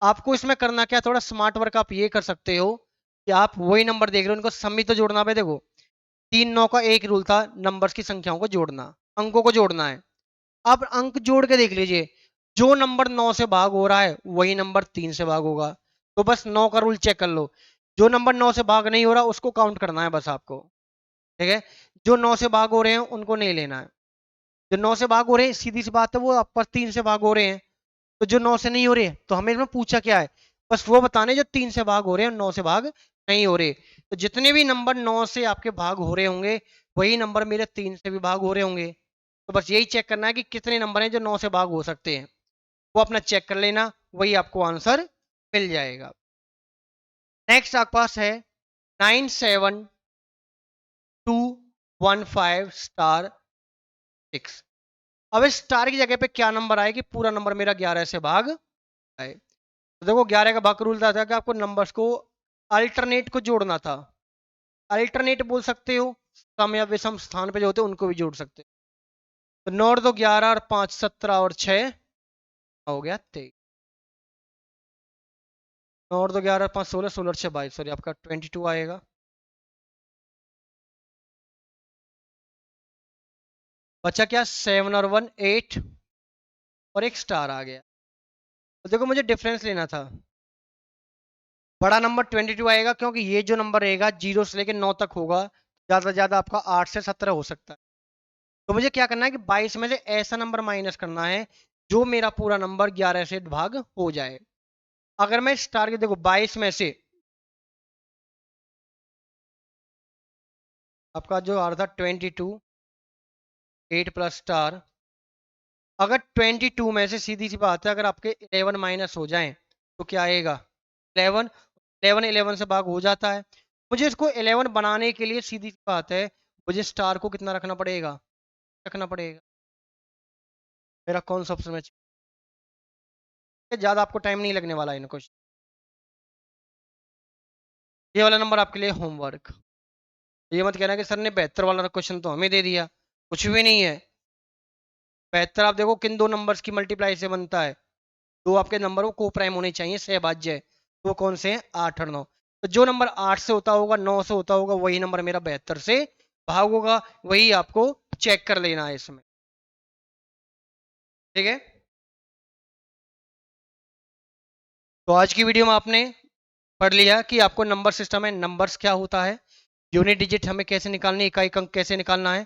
आपको इसमें करना क्या, थोड़ा स्मार्ट वर्क आप ये कर सकते हो कि आप वही नंबर देख रहे हो, उनको समी तो जोड़ना पे। देखो 3 9 का एक रूल था, नंबर्स की संख्याओं को जोड़ना, अंकों को जोड़ना है। आप अंक जोड़ के देख लीजिए, जो नंबर 9 से भाग हो रहा है वही नंबर 3 से भाग होगा। तो बस 9 का रूल चेक कर लो, जो नंबर 9 से भाग नहीं हो रहा उसको काउंट करना है बस आपको। ठीक है, जो 9 से भाग हो रहे हैं उनको नहीं लेना है। जो 9 से भाग हो रहे हैं सीधी सी बात है वो आप पर 3 से भाग हो रहे हैं। तो जो 9 से नहीं हो रहे हैं, तो हमें इसमें पूछा क्या है, बस वो बताने जो 3 से भाग हो रहे हैं, 9 से भाग नहीं हो रहे। तो जितने भी नंबर 9 से आपके भाग हो रहे होंगे, वही नंबर मेरे 3 से भी भाग हो रहे होंगे। तो बस यही चेक करना है कि कितने नंबर हैं जो 9 से भाग हो सकते हैं। वो अपना चेक कर लेना, वही आपको आंसर मिल जाएगा। नेक्स्ट आपके पास है 97215 स्टार 6। अब इस स्टार की जगह पे क्या नंबर आए कि पूरा नंबर मेरा 11 से भाग आए। तो देखो 11 का भाग रूल था कि आपको नंबर्स को अल्टरनेट को जोड़ना था। अल्टरनेट बोल सकते हो, सम या विषम स्थान पे जो होते हैं उनको भी जोड़ सकते हो। तो 9 2 11 और 5 17 और 6 हो गया 23। 9 2 11 5 16, 16 6 22, सॉरी आपका 22 आएगा। बचा क्या, 7 और 1 8 और एक स्टार आ गया। तो देखो मुझे डिफरेंस लेना था। बड़ा नंबर 22 आएगा क्योंकि ये जो नंबर रहेगा 0 से लेकर 9 तक होगा, ज़्यादा से ज़्यादा आपका 8 से 17 हो सकता है। तो मुझे क्या करना है कि 22 में से ऐसा नंबर माइनस करना है जो मेरा पूरा नंबर 11 से भाग हो जाए। अगर मैं स्टार के देखो 22 में से आपका जो आ रहा था 22, 8 प्लस स्टार, अगर 22 में से सीधी सी बात है अगर आपके 11 माइनस हो जाए तो क्या आएगा, 11। 11 11 से भाग हो जाता है। मुझे इसको 11 बनाने के लिए सीधी सी बात है, मुझे स्टार को कितना रखना पड़ेगा, रखना पड़ेगा। मेरा कौन सा ऑप्शन है, ज़्यादा आपको टाइम नहीं लगने वाला इनको। ये वाला नंबर आपके लिए होमवर्क। ये मत कहना कि सर ने 72 वाला क्वेश्चन तो हमें दे दिया, कुछ भी नहीं है। 72 आप देखो किन दो नंबर्स की मल्टीप्लाई से बनता है, दो आपके नंबर को प्राइम होने चाहिए, सहभाज्य है। तो वो कौन से हैं? 8 और 9। तो जो नंबर 8 से होता होगा, 9 से होता होगा, वही नंबर मेरा 72 से भाग होगा। वही आपको चेक कर लेना है इसमें, ठीक है। तो आज की वीडियो में आपने पढ़ लिया कि आपको नंबर सिस्टम है, नंबर्स क्या होता है, यूनिट डिजिट हमें कैसे निकालनी है, इकाई अंक कैसे निकालना है,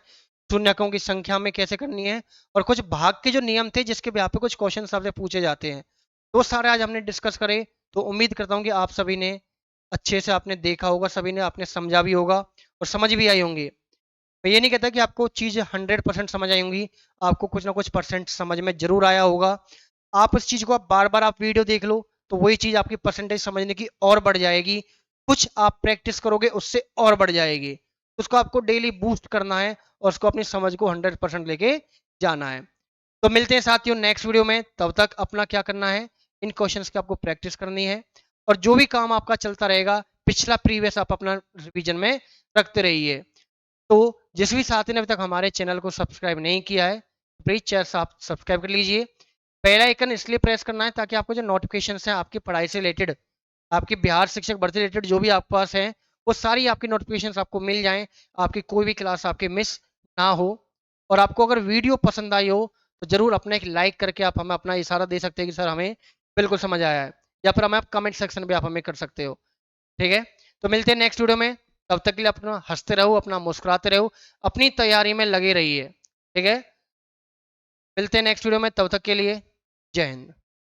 शून्य अंकों की संख्या में कैसे करनी है, और कुछ भाग के जो नियम थे जिसके भी पे कुछ क्वेश्चन आपसे पूछे जाते हैं, तो सारे आज हमने डिस्कस करे। तो उम्मीद करता हूँ कि आप सभी ने अच्छे से आपने देखा होगा, सभी ने आपने समझा भी होगा और समझ भी आई होंगी। मैं ये नहीं कहता कि आपको चीज़ 100% समझ आई होंगी, आपको कुछ ना कुछ परसेंट समझ में जरूर आया होगा। आप इस चीज़ को आप बार बार आप वीडियो देख लो, तो वही चीज़ आपकी परसेंटेज समझने की और बढ़ जाएगी। कुछ आप प्रैक्टिस करोगे उससे और बढ़ जाएगी। उसको आपको डेली बूस्ट करना है और उसको अपनी समझ को 100% लेके जाना है। तो मिलते हैं साथियों नेक्स्ट वीडियो में। तब तक अपना क्या करना है, इन क्वेश्चंस की आपको प्रैक्टिस करनी है, और जो भी काम आपका चलता रहेगा पिछला प्रीवियस आप अपना रिवीजन में रखते रहिए। तो जिस भी साथी ने अभी तक हमारे चैनल को सब्सक्राइब नहीं किया है, प्लीज चैनल आप सब्सक्राइब कर लीजिए। पहला आइकन इसलिए प्रेस करना है ताकि आपको जो नोटिफिकेशन है आपकी पढ़ाई से रिलेटेड, आपकी बिहार शिक्षक भर्ती रिलेटेड जो भी आपके पास है, वो सारी आपकी नोटिफिकेशन आपको मिल जाए, आपकी कोई भी क्लास आपकी मिस ना हो। और आपको अगर वीडियो पसंद आई हो तो जरूर अपना एक लाइक करके आप हमें अपना इशारा दे सकते हैं कि सर हमें बिल्कुल समझ आया है, या फिर हमें आप कमेंट सेक्शन में आप हमें कर सकते हो, ठीक है। तो मिलते हैं नेक्स्ट वीडियो में। तब तक के लिए अपना हंसते रहो, अपना मुस्कुराते रहो, अपनी तैयारी में लगे रहिए, ठीक है। मिलते हैं नेक्स्ट वीडियो में, तब तक के लिए जय हिंद।